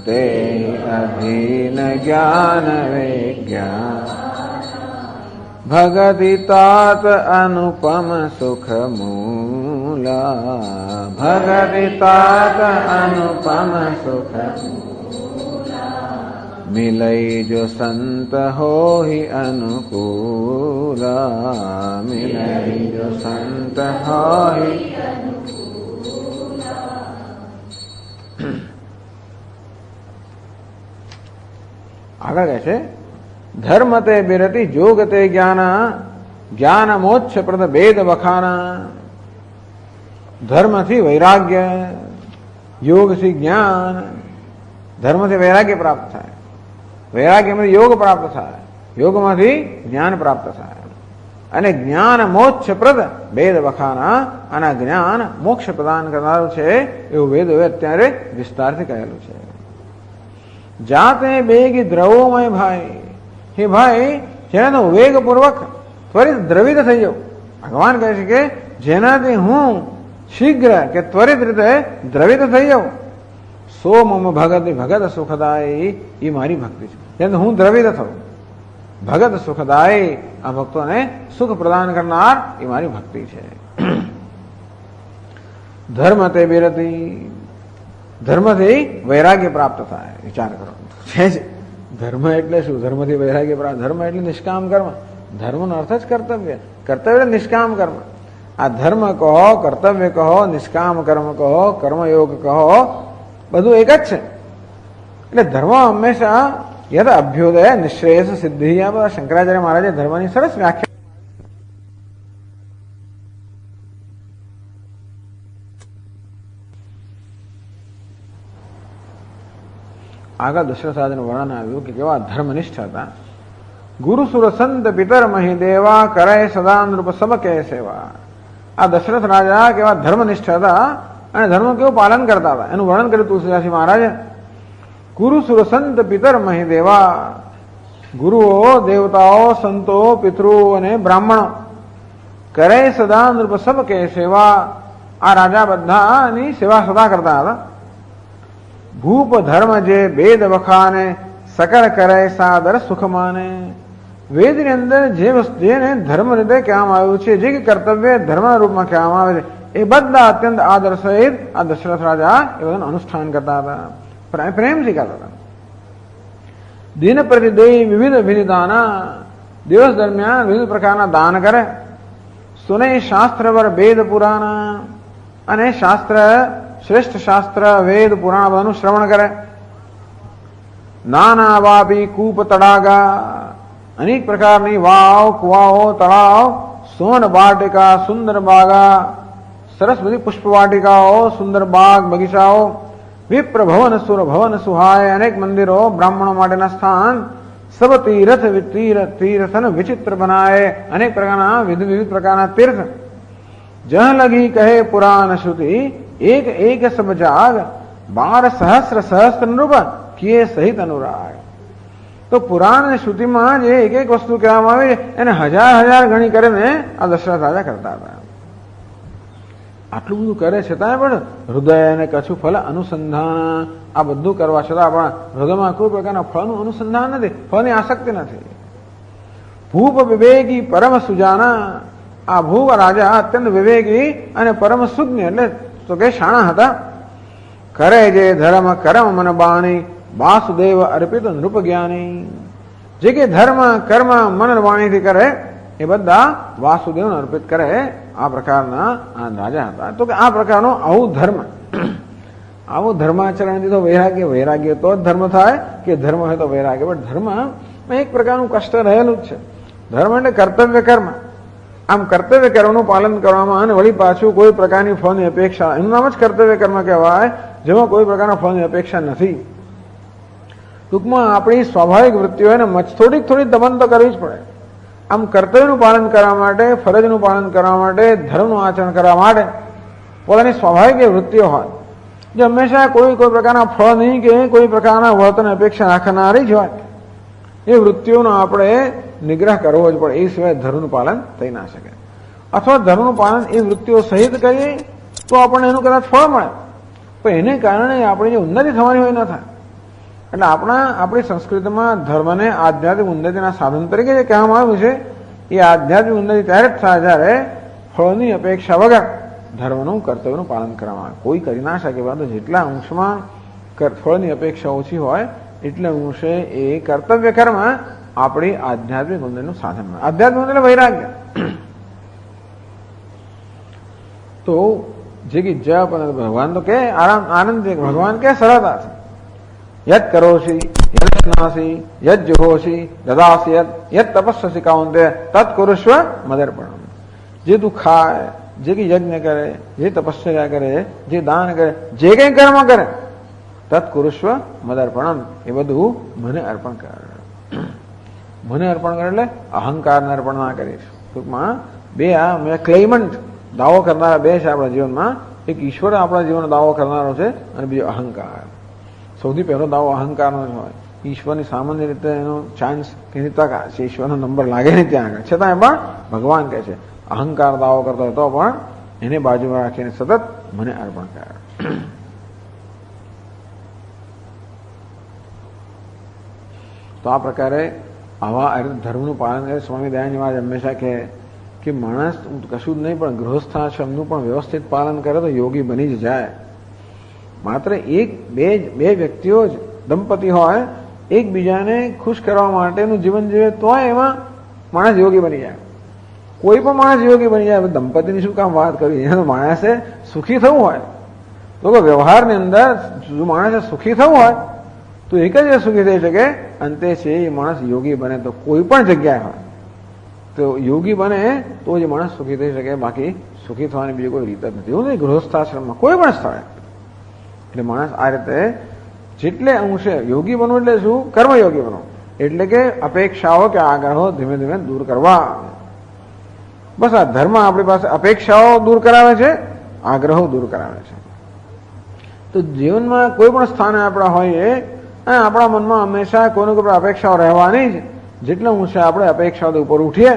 ते ही अधीन ज्ञान विज्ञान भगति तात अनुपम सुख मूला भगति तात अनुपम सुख मिलई जो संत हो ही अनुकूला मिलई जो संत हो ही આગળ કહે છે ધર્મ તે બિરતિ જોગ તે જ્ઞાન જ્ઞાન મોક્ષ પ્રદ ભેદ વખાના. ધર્મથી વૈરાગ્ય યોગથી જ્ઞાન ધર્મથી વૈરાગ્ય પ્રાપ્ત થાય વૈરાગ્યમાંથી યોગ પ્રાપ્ત થાય યોગમાંથી જ્ઞાન પ્રાપ્ત થાય અને જ્ઞાન મોક્ષ પ્રદ ભેદ વખાના. અને જ્ઞાન મોક્ષ પ્રદાન કરનારું છે એવું વેદ અત્યારે વિસ્તારથી કહેલું છે. જાતે બેગી દ્રવોમય ભાઈ હે ભાઈ જેનાનો વેગપૂર્વક ત્વરિત દ્રવિત થઈ જાઉં. ભગવાન કહે છે કે જેનાથી હું શીઘ્ર કે ત્વરિત રીતે દ્રવિત થઈ જાઉં સો મમ ભગત ભગત સુખદાયી એ મારી ભક્તિ છે. જેનાથી હું દ્રવિત થઉં ભગત સુખદાયી આ ભક્તોને સુખ પ્રદાન કરનાર એ મારી ભક્તિ છે. ધર્મ તે બિરતિ ધર્મથી વૈરાગ્ય પ્રાપ્ત થાય. વિચાર કરો છે ધર્મ એટલે શું? ધર્મથી વૈરાગ્ય પ્રાપ્ત. ધર્મ એટલે નિષ્કામ કર્મ. ધર્મનો અર્થ જ કર્તવ્ય. કર્તવ્ય એટલે નિષ્કામ કર્મ. આ ધર્મ કહો, કર્તવ્ય કહો, નિષ્કામ કર્મ કહો, કર્મયોગ કહો, બધું એક જ છે. એટલે ધર્મ હંમેશા યદ અભ્યુદય નિશ્રેયસ સિદ્ધિ, આ બધા શંકરાચાર્ય મહારાજે ધર્મની સરસ વ્યાખ્યા. આગળ દશરથ રાજાનું વર્ણન આવ્યું કે કેવા ધર્મનિષ્ઠ હતા. ગુરુ સુર સંત પિતર મહી દેવા કરે સદા નૃપ સબ કે સેવા. આ દશરથ રાજા કેવા ધર્મનિષ્ઠ હતા અને ધર્મ કેવું પાલન કરતા હતા એનું વર્ણન કર્યું તુલસીદાસજી મહારાજે. ગુરુ સુર સંત પિતર મહી દેવા, ગુરુઓ, દેવતાઓ, સંતો, પિતૃઓ અને બ્રાહ્મણો, કરે સદા નૃપ સબ કે સેવા, આ રાજા બધાની સેવા સદા કરતા હતા. ભૂપ ધર્મ જે વેદ વખાને, સકળ કરે સાદર સુખ માને. વેદની અંદર જેને ધર્મ રીતે કહેવામાં આવ્યું છે, જે કર્તવ્ય ધર્મના રૂપમાં કહેવામાં આવે છે, એ બધા અત્યંત આદર સહિત આ દશરથ રાજા એ બધાનું અનુષ્ઠાન કરતા હતા, પ્રેમથી કરતા હતા. દિન પ્રતિદય વિવિધ વિનિદાના, દિવસ દરમિયાન વિવિધ પ્રકારના દાન કરે. સુને શાસ્ત્ર પર વેદ પુરાણા, અને શાસ્ત્ર, શ્રેષ્ઠ શાસ્ત્ર, વેદ, પુરાણ બધાનું શ્રવણ કરે. નાના વાપી કૂપ તડાગા, અનેક પ્રકારની વાવ, કુવાઓ, તળાવ, સોન વાટિકા, સુંદર બાગા, સરસ બધી પુષ્પ વાટિકાઓ, સુંદર બાગ, બગીચાઓ, વિપ્ર ભવન, સુર ભવન, સુહાય, અનેક મંદિરો, બ્રાહ્મણો માટેના સ્થાન, સબ તીર્થ તીર્થન વિચિત્ર બનાય, અનેક પ્રકારના વિવિધ પ્રકારના તીર્થ. જહ લગી કહે પુરાણ શ્રુતિ, એક એક સબ જાગ, 12 સહસ્ર નૃપ કિએ સહિત અનુરાગ. તો પુરાણ અને શ્રુતિમાં જે એક એક વસ્તુ કહેવામાં આવે એને હજાર ગણી કરીને આ દશરથ રાજા કરતા હતા. આટલું બધું કરે છતાં પણ હૃદય અને કછું ફલ અનુસંધાન, આ બધું કરવા છતાં પણ હૃદયમાં કોઈ પ્રકારના ફળનું અનુસંધાન નથી, ફળની આસક્તિ નથી. ભૂપ વિવેકી પરમ સુજાના, આ ભૂપ રાજા અત્યંત વિવેકી અને પરમ સુજ્ઞ એટલે તો કે શાણા હતા. કરે જે ધર્મ કર્મ મન બાણી, વાસુદેવ અર્પિત નૃપ જ્ઞાની. જે કે ધર્મ કર્મ મન વાણીથી કરે એ બધા વાસુદેવને અર્પિત કરે, આ પ્રકારના આ રાજા હતા. તો કે આ પ્રકારનો આવું ધર્મ, આવું ધર્માચરણથી તો વૈરાગ્ય તો જ ધર્મ થાય, કે ધર્મ હોય તો વૈરાગ્ય. પણ ધર્મમાં એક પ્રકારનું કષ્ટ રહેલું જ છે. ધર્મ એટલે કર્તવ્ય કર્મ. આમ કર્તવ્ય કર્મનું પાલન કરવામાં અને વળી પાછું કોઈ પ્રકારની ફળની અપેક્ષા, એનું નામ જ કર્તવ્ય કર્મ કહેવાય, જેમાં કોઈ પ્રકારના ફળની અપેક્ષા નથી. ટૂંકમાં આપણી સ્વાભાવિક વૃત્તિઓ એને થોડીક દમન તો કરવી જ પડે. આમ કર્તવ્યનું પાલન કરવા માટે, ફરજનું પાલન કરવા માટે, ધર્મનું આચરણ કરવા માટે પોતાની સ્વાભાવિક વૃત્તિઓ હોય, જે હંમેશા કોઈ પ્રકારના ફળ નહીં કે કોઈ પ્રકારના વર્તન અપેક્ષા રાખનારી જ હોય, એ વૃત્તિઓનો આપણે નિગ્રહ કરવો જ પડે. એ સિવાય ધર્મનું પાલન થઈ ના શકે. અથવા ધર્મનું પાલન એ વૃત્તિઓ સહિત કરીએ તો આપણને એનું કદાચ ફળ મળે, પણ એને કારણે આપણી જે ઉન્નતિ થવાની હોય ન થાય. એટલે આપણી સંસ્કૃતિમાં ધર્મને આધ્યાત્મિક ઉન્નતિના સાધન તરીકે જે કહેવામાં આવ્યું છે, એ આધ્યાત્મિક ઉન્નતિ ત્યારે જ થાય જ્યારે ફળની અપેક્ષા વગર ધર્મનું કર્તવ્યનું પાલન કરવામાં આવે. કોઈ કરી ના શકે, પરંતુ જેટલા અંશમાં ફળની અપેક્ષા ઓછી હોય એટલે અંશે એ કર્તવ્ય કર્મ આપણી આધ્યાત્મિક ઉન્નતિનું સાધન મળે. આધ્યાત્મિક એટલે વૈરાગ્ય. તો જે કે જપ અને ભગવાન તો કે આનંદ, ભગવાન કે સરળતાથી યદ કરોશી યદ સ્નાસી યદ જુહોશી દદાસી યદ તપસ્સી કાઉન્તે તત્ કુરુષ્વ મદર્પણમ. જે તું ખાય, જે કે યજ્ઞ કરે, જે તપસ્યા કરે, જે દાન કરે, જે કંઈ કર્મ કરે, તત્ કુરુષ્વ મદર્પણમ, એ બધું મને અર્પણ કરે. મને અર્પણ કરે એટલે અહંકારને અર્પણ ના કરીશ. ટૂંકમાં બે આ ક્લેમન્ટ દાવો કરનારા બે છે આપણા જીવનમાં. એક ઈશ્વર આપણા જીવનનો દાવો કરનારો છે અને બીજો અહંકાર. સૌથી પહેલો દાવો અહંકારનો જ હોય. ઈશ્વરની સામાન્ય રીતે એનો ચાન્સ કે તક છે, ઈશ્વરનો નંબર લાગે ને ત્યાં આગળ, છતાં પણ ભગવાન કહે છે અહંકાર દાવો કરતો હોય તો પણ એને બાજુમાં રાખીને સતત મને અર્પણ કરે. તો આ પ્રકારે આવા ધર્મનું પાલન કરે. સ્વામી દયાનંદ મહારાજ હંમેશા કહે કે માણસ કશું જ નહીં પણ ગૃહસ્થાશ્રમનું પણ વ્યવસ્થિત પાલન કરે તો યોગી બની જ જાય. માત્ર બે વ્યક્તિઓ જ દંપતી હોય, એકબીજાને ખુશ કરવા માટેનું જીવન જીવે તો એમાં માણસ યોગી બની જાય. કોઈ પણ માણસ યોગી બની જાય. દંપતીની શું કામ વાત કરવી? અહીંયા તો માણસે સુખી થવું હોય તો વ્યવહારની અંદર જો માણસે સુખી થવું હોય તો એક જ સુખી થઈ શકે, અંતે છે એ માણસ યોગી બને. તો કોઈ પણ જગ્યાએ હોય તો યોગી બને તો જ માણસ સુખી થઈ શકે, બાકી સુખી થવાની બીજી કોઈ રીત જ નથી. એવું નહીં ગૃહસ્થાશ્રમમાં કોઈ પણ સ્થળે. એટલે માણસ આ રીતે જેટલે અંશે યોગી બનવું એટલે શું? કર્મયોગી બનવું એટલે કે અપેક્ષાઓ કે આગ્રહો ધીમે ધીમે દૂર કરવા. બસ આ ધર્મ આપણી પાસે અપેક્ષાઓ દૂર કરાવે છે, આગ્રહો દૂર કરાવે છે. તો જીવનમાં કોઈ પણ સ્થાને આપણા હોઈએ અને આપણા મનમાં હંમેશા કોઈની કોઈ અપેક્ષાઓ રહેવાની જ. જેટલા ઊંચે આપણે અપેક્ષાઓથી ઉપર ઉઠીએ,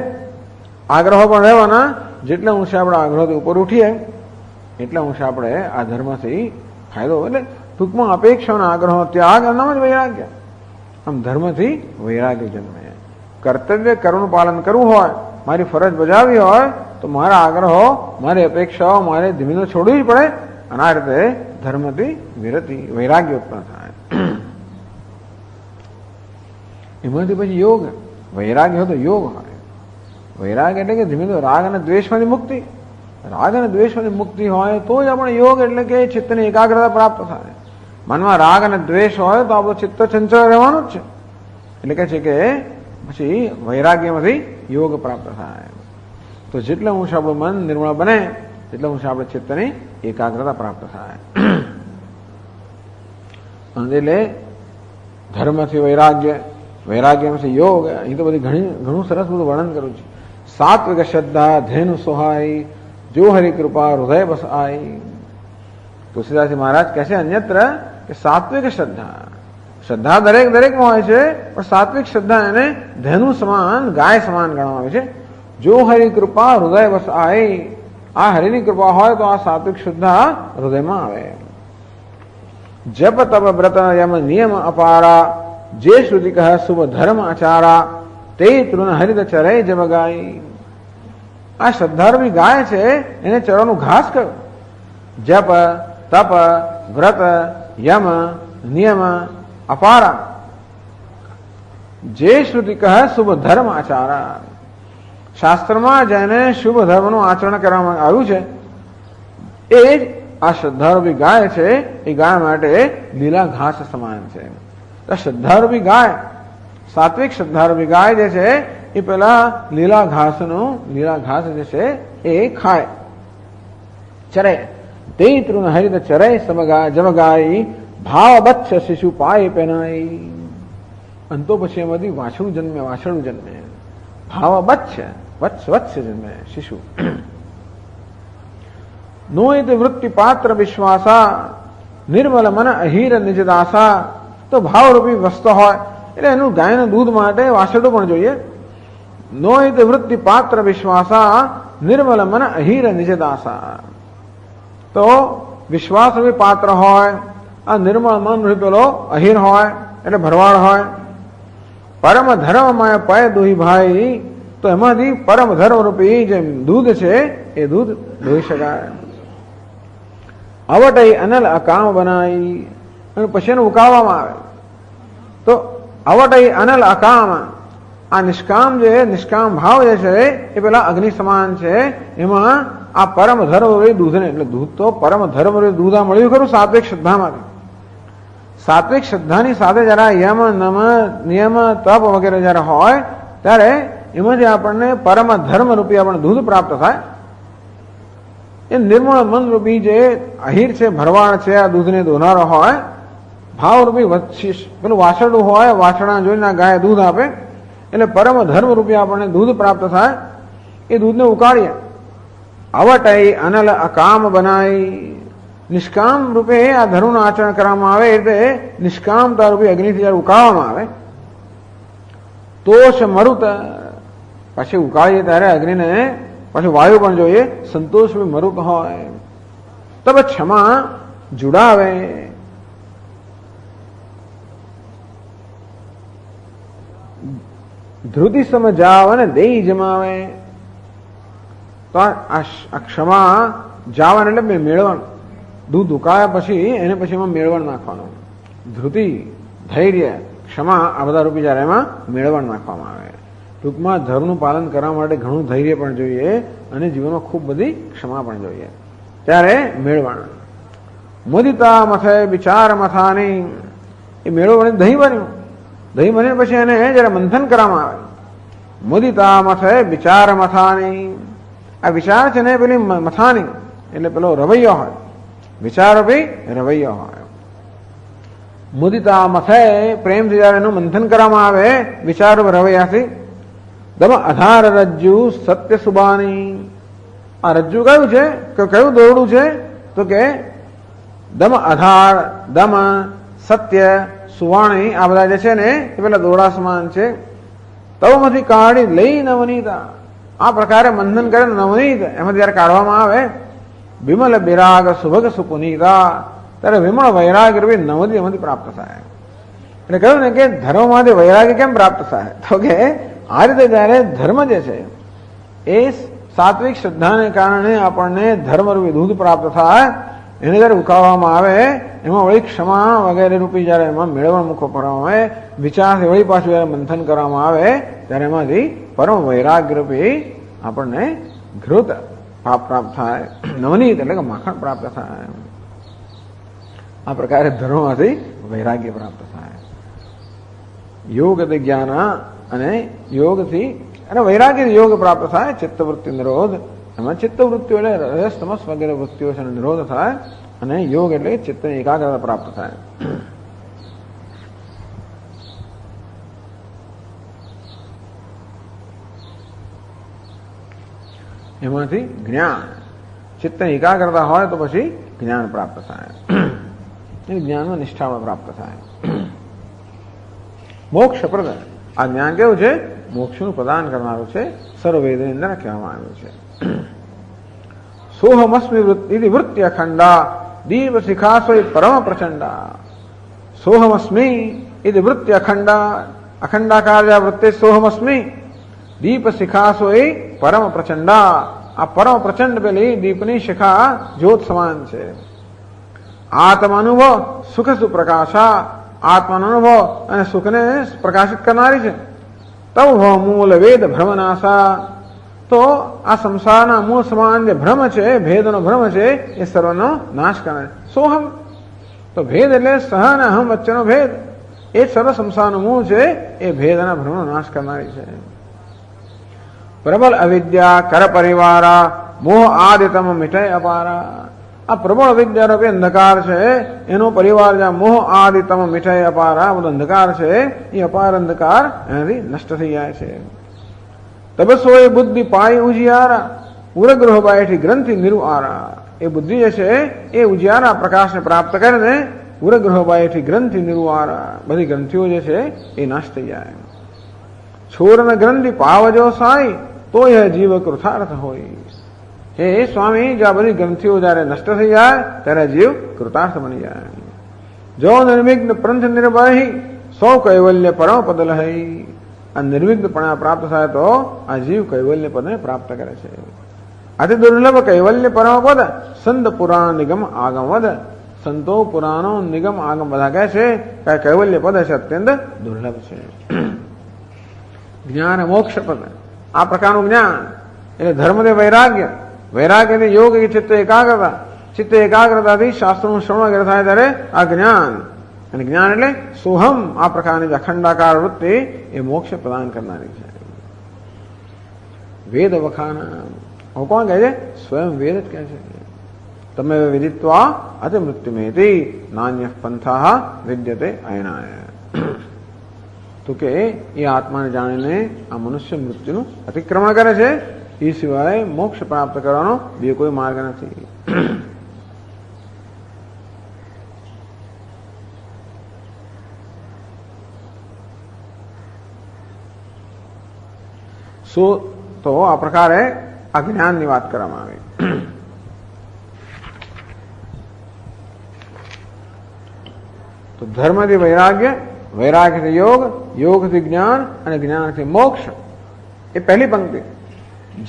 આગ્રહો પણ રહેવાના. જેટલા ઊંચે આપણે આગ્રહોથી ઉપર ઉઠીએ એટલા ઊંચે આપણે આ ધર્મથી ફાયદો. એટલે ટૂંકમાં અપેક્ષાઓના આગ્રહો ત્યાગ એમનામાં જ વૈરાગ્ય. આમ ધર્મથી વૈરાગ્ય જન્મે. કર્તવ્ય કર્મનું પાલન કરવું હોય, મારી ફરજ બજાવવી હોય તો મારા આગ્રહો, મારી અપેક્ષાઓ મારે ધીમે ધીમે છોડવી જ પડે. અને આ રીતે ધર્મથી વિરતિ વૈરાગ્ય ઉત્પન્ન થાય. એમાંથી પછી યોગ. વૈરાગ્ય હોય તો યોગ હોય. વૈરાગ્ય એટલે કે ધીમે ધીમે રાગ અને દ્વેષમાંથી મુક્તિ. રાગ અને દ્વેષમાંથી મુક્તિ હોય તો જ આપણે યોગ એટલે કે ચિત્તની એકાગ્રતા પ્રાપ્ત થાય. મનમાં રાગ અને દ્વેષ હોય તો આપણું ચિત્ત ચંચળ રહેવાનું જ છે. એટલે કે છે કે પછી વૈરાગ્યમાંથી યોગ પ્રાપ્ત થાય. તો જેટલા અંશે આપણું મન નિર્મળ બને એટલા અંશે આપણે ચિત્તની એકાગ્રતા પ્રાપ્ત થાય. એટલે ધર્મથી વૈરાગ્ય, વૈરાગ્યમાંથી યોગ. અહીં તો બધી ઘણું સરસ બધું વર્ણન કરું છું. સાત્વિક શ્રદ્ધા ધેનુ સોહાય, જો હરિ કૃપા હૃદય બસ આઈ. તુલસીદાસજી મહારાજ કહે છે અન્યત્ર કે સાત્વિક શ્રદ્ધા, શ્રદ્ધા દરેકમાં હોય છે, પણ સાત્વિક શ્રદ્ધા એને ધેનુ સમાન, ગાય સમાન ગણવામાં આવે છે. જો હરિ કૃપા હૃદય બસ આઈ, આ હરિની કૃપા હોય તો આ સાત્વિક શ્રદ્ધા હૃદયમાં આવે. જપ તપ વ્રત યમ નિયમ અપારા, જે શ્રુતિ કહે શુભ ધર્મ આચારા, તે તૃણ હરિત ચરે જબ ગાય. આ શ્રદ્ધારૂપી ગાય છે, એને ચરવાનું ઘાસ કયું? જપ તપ વ્રત યમ નિયમ અપારા, જે શ્રુતિ કહે શુભ ધર્મ આચારા. શાસ્ત્રમાં જેને શુભ ધર્મનું આચરણ કરવામાં આવ્યું છે એ જ આ શ્રદ્ધારૂપી ગાય છે. એ ગાય માટે લીલા ઘાસ સમાન છે. શ્રદ્ધારૂપી ગાય, સાત્વિક શ્રદ્ધારૂપી ગાય જે છે એ પેલા લીલા ઘાસ જે છે એ ખાય. ચરે તે તૃણ હરિત ચરે જમગાય, ભાવ બચ્છ શિશુ પાય પેનાય. અંતો પછી એમાંથી વાછડું જન્મે. ભાવ બચ્છ વત્સ જન્મે શિશુ. નોહિત વૃત્તિ પાત્ર વિશ્વાસા, નિર્મલ મન અહીર નિજદાસા. તો ભાવરૂપી વસ્તુ હોય એટલે એનું ગાયના દૂધ માટે વાછરડું પણ જોઈએ. નોહિત વૃત્તિ પાત્ર વિશ્વાસા, નિર્મલ મન અહીર નિજદાસા. તો વિશ્વાસરૂપી પાત્ર હોય, આ નિર્મળ મન પેલો અહીર હોય એટલે ભરવાડ હોય. પરમ ધર્મમય પય દોહી ભાઈ, તો એમાંથી પરમ ધર્મરૂપી જે દૂધ છે એ દૂધ દોહી શકાય. અવટઈ અનલ અકામ બનાવી, અને પછી એને ઉકાળવામાં આવે. તો અવટઈ અનલ અકામ, આ નિષ્કામ ભાવ જે છે એ પેલા અગ્નિ સમાન છે. એમાં આ પરમ ધર્મરૂપી દૂધને, એટલે દૂધ તો પરમ ધર્મરૂપી દૂધ આ મળ્યું ખરું સાત્વિક શ્રદ્ધામાંથી. સાત્વિક શ્રદ્ધાની સાથે જરા યમ નમ નિયમ તપ વગેરે જયારે હોય ત્યારે એમાં જે આપણને પરમ ધર્મરૂપી આપણને દૂધ પ્રાપ્ત થાય. એ નિર્મળ મનરૂપી જે અહીર છે, ભરવાડ છે, આ દૂધને દોનારો હોય. ભાવરૂપી પેલું વાછરડું હોય, વાછરડા જોઈને ગાય દૂધ આપે એટલે પરમ ધર્મરૂપી આપણને દૂધ પ્રાપ્ત થાય. એ દૂધને ઉકાળીએ. અવટઈ અનલ અકામ બનાય, નિષ્કામ રૂપે આ ધર્મનું આચરણ કરવામાં આવે એટલે નિષ્કામતા રૂપે અગ્નિથી જયારે ઉકાળવામાં આવે. તોષ મરુત, પછી ઉકાળીએ ત્યારે અગ્નિને પછી વાયુ પણ જોઈએ. સંતોષ મરુત હોય. તબ ક્ષમા જુડાવે, ધ્રુતિ સમજાવ અને દેઈ જમાવે. તો આ ક્ષમા જાવન એટલે મેળવણ. દૂધ ઉકાળ્યા પછી એને પછી એમાં મેળવણ નાખવાનું. ધ્રુતિ, ધૈર્ય, ક્ષમા આ બધા રૂપી જયારે એમાં મેળવણ નાખવામાં આવે. ટૂંકમાં ધર્મનું પાલન કરવા માટે ઘણું ધૈર્ય પણ જોઈએ અને જીવનમાં ખૂબ બધી ક્ષમા પણ જોઈએ, ત્યારે મેળવાના. મુદિતા મથે વિચાર મથાની, એ મેળો બને દહીં બન્યું. દહીં બને પછી એને જયારે મંથન કરવામાં આવે. મુદિતા મથે વિચાર મથાની, આ વિચાર છે ને પેલી મથાની એટલે પેલો રવૈયો હોય, વિચાર બી રવૈયો હોય. મુદિતા મથે પ્રેમથી જયારે એનું મંથન કરવામાં આવે વિચાર રવૈયાથી. દમ અધાર રજ્જુ સત્ય સુબાની, આ રજ્જુ કયું છે કે કયું દોરડું છે તો કે દમ આધાર, દમ, સત્ય, સુવાણી, આ બધા જે છે ને એ પેલા દોરડા સમાન છે. તવમાંથી કાઢી લઈ નવનીતા, આ પ્રકારે મંથન કરે નવનીત એમાંથી જયારે કાઢવામાં આવે. વિમલ બિરાગ સુભગ સુપુનીતા, ત્યારે વિમળ વૈરાગ્ય રૂપી નવદી એમાંથી પ્રાપ્ત થાય. એટલે કહ્યું ને કે ધર્મમાંથી વૈરાગ્ય કેમ પ્રાપ્ત થાય, તો કે આ રીતે જયારે ધર્મ જે છે એ સાત્વિક શ્રદ્ધાને કારણે આપણને ધર્મરૂપી દૂધ પ્રાપ્ત થાય, એને જયારે ઉકાળવામાં આવે એમાં વળી ક્ષમા વગેરે રૂપી જયારે એમાં મેળવણ મુખો ભરવામાં આવે, વિચારથી વળી પાછું જયારે મંથન કરવામાં આવે ત્યારે એમાંથી પરમ વૈરાગ્ય રૂપી આપણને ઘૃત પ્રાપ્ત થાય, નવનીત એટલે કે માખણ પ્રાપ્ત થાય. આ પ્રકારે ધર્મમાંથી વૈરાગ્ય પ્રાપ્ત થાય. યોગથી જ્ઞાન અને યોગથી અને વૈરાગ્ય યોગ પ્રાપ્ત થાય. ચિત્તવૃત્તિ નિરોધ, એમાં ચિત્તવૃત્તિઓ એટલે રજસ તમસ વગેરે વૃત્તિઓ છે નિરોધ થાય, અને યોગ એટલે ચિત્તની એકાગ્રતા પ્રાપ્ત થાય. એમાંથી જ્ઞાન, ચિત્તની એકાગ્રતા હોય તો પછી જ્ઞાન પ્રાપ્ત થાય, જ્ઞાનમાં નિષ્ઠામાં પ્રાપ્ત થાય. મોક્ષપ્રદ, આ જ્ઞાન કેવું છે? મોક્ષનું પ્રદાન કરનારું છે, સર્વવેદની અંદર કહેવામાં આવ્યું છે. સોહમસ્મિ વૃત્તિ અખંડા દીપ શિખાસો પરમ પ્રચંડા. સોહમસ્મિ ઇતિ વૃત્તિ અખંડા, અખંડાકાર વૃત્તિ સોહમસ્મિ દીપ શિખાસો પરમ પ્રચંડા. આ પરમ પ્રચંડ પેલી દીપની શિખા જ્યોત સમાન છે. આત્માનુભવ સુખ સુપ્રકાશા, આત્માનો અનુભવ અને સુખને પ્રકાશિત કરનારી છે. તવ મૂળ વેદ ભ્રમનાશા, તો આ સંસારના મૂળ સમાન જે ભ્રમ છે, ભેદનો ભ્રમ છે, એ સર્વનો નાશ કરે. સોહમ, તો ભેદ એટલે સહ અને અહમ વચ્ચેનો ભેદ, એ સર્વ સંસારનું મૂળ છે, એ ભેદ અને ભ્રમનો નાશ કરનારી છે. પ્રબલ અવિદ્યા કર પરિવારા, મોહ આદિતમ મીઠાઈ અપારા. આ પ્રબળ અવિદ્યારૂપી અંધકાર છે, એનો પરિવાર જ્યાં મોહ આદિતમ મીઠાઈ અપારા, બધો અંધકાર છે, એ અપાર અંધકાર એનાથી નષ્ટ થઈ જાય છે. તપસ્વી બુદ્ધિ પાય ઉજિયારા, ઉરગ્રહ બાયથી ગ્રંથિ નિરુઆરા. એ બુદ્ધિ જે છે એ ઉજિયારા પ્રકાશને પ્રાપ્ત કરીને ઉરગ્રહ બાયથી ગ્રંથિ નિરુઆરા, બધી ગ્રંથિઓ જે છે એ નાશ થઈ જાય. છોરને ગ્રંથિ પાવજો સાઈ, તો એ જીવ કૃતાર્થ હોય. હે સ્વામી, જ્યાં બધી ગ્રંથિઓ જયારે નષ્ટ થઈ જાય ત્યારે જીવ કૃતાર્થ બની જાય. જો નિર્વિઘ્ન પંથ નિર્વહી, સૌ કૈવલ્ય પરમ પદ લહી. આ નિર્વિઘ્નપણા પ્રાપ્ત થાય તો આ જીવ કૈવલ્ય પદને પ્રાપ્ત કરે છે. અતિ દુર્લભ કૈવલ્ય પરમ પદ, સંત પુરાણ નિગમ આગમ વદ. સંતો પુરાણો નિગમ આગમ બધા કહે છે કે કૈવલ્ય પદ છે અત્યંત દુર્લભ છે. જ્ઞાન મોક્ષ પદ, આ પ્રકારનું જ્ઞાન એટલે ધર્મથી વૈરાગ્ય, વૈરાગ્યથી યોગ કે ચિત્ત એકાગ્રતા, ચિત્ત એકાગ્રતાથી શાસ્ત્રોનું શ્રવણ વગેરે થાય ત્યારે આ જ્ઞાન, અને જ્ઞાન એટલે સોહમ, આ પ્રકારની અખંડાકાર વૃત્તિ એ મોક્ષ પ્રદાન કરનારી છે. વેદ વખાના, હું કોણ કહે છે? સ્વયં વેદ જ કહે છે. તમે વિદિત્વા અતિ મૃત્યુમેતિ નાન્ય પંથા વિદ્યતે અયનાય. તો કે એ આત્માને જાણીને આ મનુષ્ય મૃત્યુનું અતિક્રમણ કરે છે, એ સિવાય મોક્ષ પ્રાપ્ત કરવાનો બીજો કોઈ માર્ગ નથી. તો આ પ્રકારે આ જ્ઞાનની વાત કરવામાં આવી. તો ધર્મથી વૈરાગ્ય, વૈરાગ્યથી યોગ, યોગથી જ્ઞાન અને જ્ઞાનથી મોક્ષ, એ પહેલી પંક્તિ.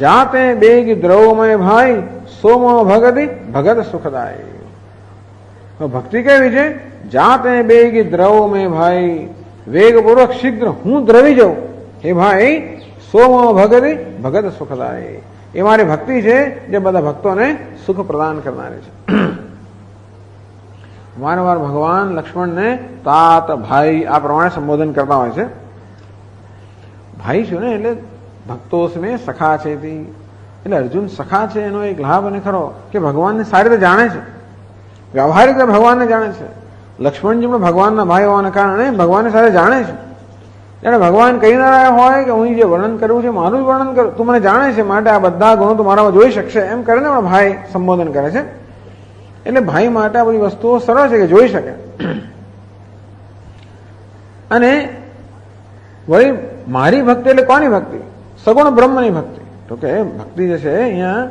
જાતે બેગી દ્રવમય ભાઈ, સોમો ભગતિ ભગત સુખદાય. ભક્તિ કેવી છે? જાતે બેગી દ્રવમય ભાઈ, વેગપૂર્વક શીઘ્ર હું દ્રવી જાઉં. હે ભાઈ, સોમ ભગતિ ભગત સુખદાય. એ મારી ભક્તિ છે જે બધા ભક્તોને સુખ પ્રદાન કરનારી છે. વારંવાર ભગવાન લક્ષ્મણને તાત ભાઈ આ પ્રમાણે સંબોધન કરતા હોય છે. ભાઈ છું ને એટલે ભક્તો મેં સખા છે એટલે અર્જુન સખા છે એનો એક લાભ અને ખરો કે ભગવાનને સારી રીતે જાણે છે, વ્યવહારિક રીતે ભગવાનને જાણે છે. લક્ષ્મણજી પણ ભગવાનના ભાઈ હોવાના કારણે ભગવાનને સાથે જાણે છે. જ્યારે ભગવાન કહી ના રહ્યા હોય કે હું જે વર્ણન કર્યું છે મારું જ વર્ણન કરું, તું મને જાણે છે માટે આ બધા ગુણો તું મારામાં જોઈ શકશે એમ કરીને પણ ભાઈ સંબોધન કરે છે. એટલે ભાઈ માટે આ બધી વસ્તુઓ સરળ છે કે જોઈ શકે. અને વળી મારી ભક્તિ એટલે કોની ભક્તિ? સગુણ બ્રહ્મની ભક્તિ. તો કે ભક્તિ જે છે અહીંયા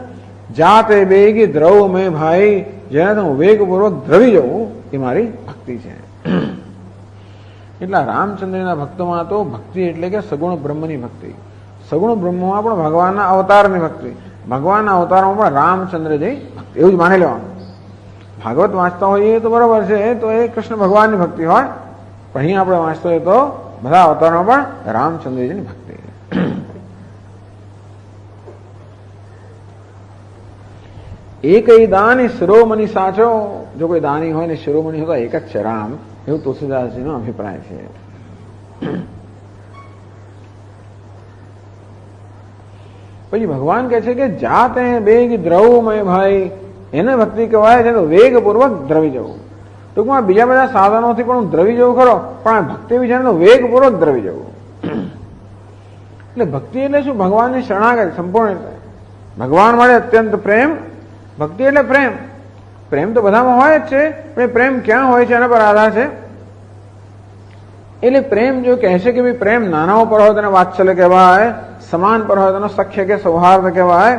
જાતે બેગી દ્રવ મેં ભાઈ, જેનાથી હું વેગપૂર્વક દ્રવી જવું એ મારી ભક્તિ છે. એટલા રામચંદ્રના ભક્તોમાં તો ભક્તિ એટલે કે સગુણ બ્રહ્મની ભક્તિ. સગુણ બ્રહ્મમાં પણ ભગવાનના અવતારની ભક્તિ, ભગવાનના અવતારમાં પણ રામચંદ્રજી ભક્તિ એવું જ માની લેવાનું. ભાગવત વાંચતા હોઈએ તો બરાબર છે, તો એ કૃષ્ણ ભગવાનની ભક્તિ હોય, પણ અહીં આપણે વાંચતા હોઈએ તો બધા અવતારમાં પણ રામચંદ્રજીની ભક્તિ. એક દાની શિરોમણી સાચો, જો કોઈ દાની હોય ને શિરોમણી હોય તો એક જ છે રામ, એવું તુલસીદાસજીનો અભિપ્રાય છે. પછી ભગવાન કહે છે કે જાતે બેગ દ્રવમય ભાઈ, એને ભક્તિ કહેવાય છે તો વેગપૂર્વક દ્રવી જવું. ટૂંકમાં બીજા બધા સાધનોથી પણ હું દ્રવી જવું ખરો, પણ આ ભક્તિ વિશે તો વેગપૂર્વક દ્રવી જવું. એટલે ભક્તિ એટલે શું? ભગવાનની શરણાગતિ સંપૂર્ણ રીતે. ભગવાન માટે અત્યંત પ્રેમ. ભક્તિ એટલે પ્રેમ. પ્રેમ તો બધામાં હોય જ છે, પણ પ્રેમ ક્યાં હોય છે એના પર આધાર છે. એટલે પ્રેમ જો કહેશે કે ભાઈ પ્રેમ નાનાઓ પર હોય તેને વાત્સલ્ય કહેવાય, સમાન પર હોય તેનો સખ્ય કે સૌહાર્દ કહેવાય,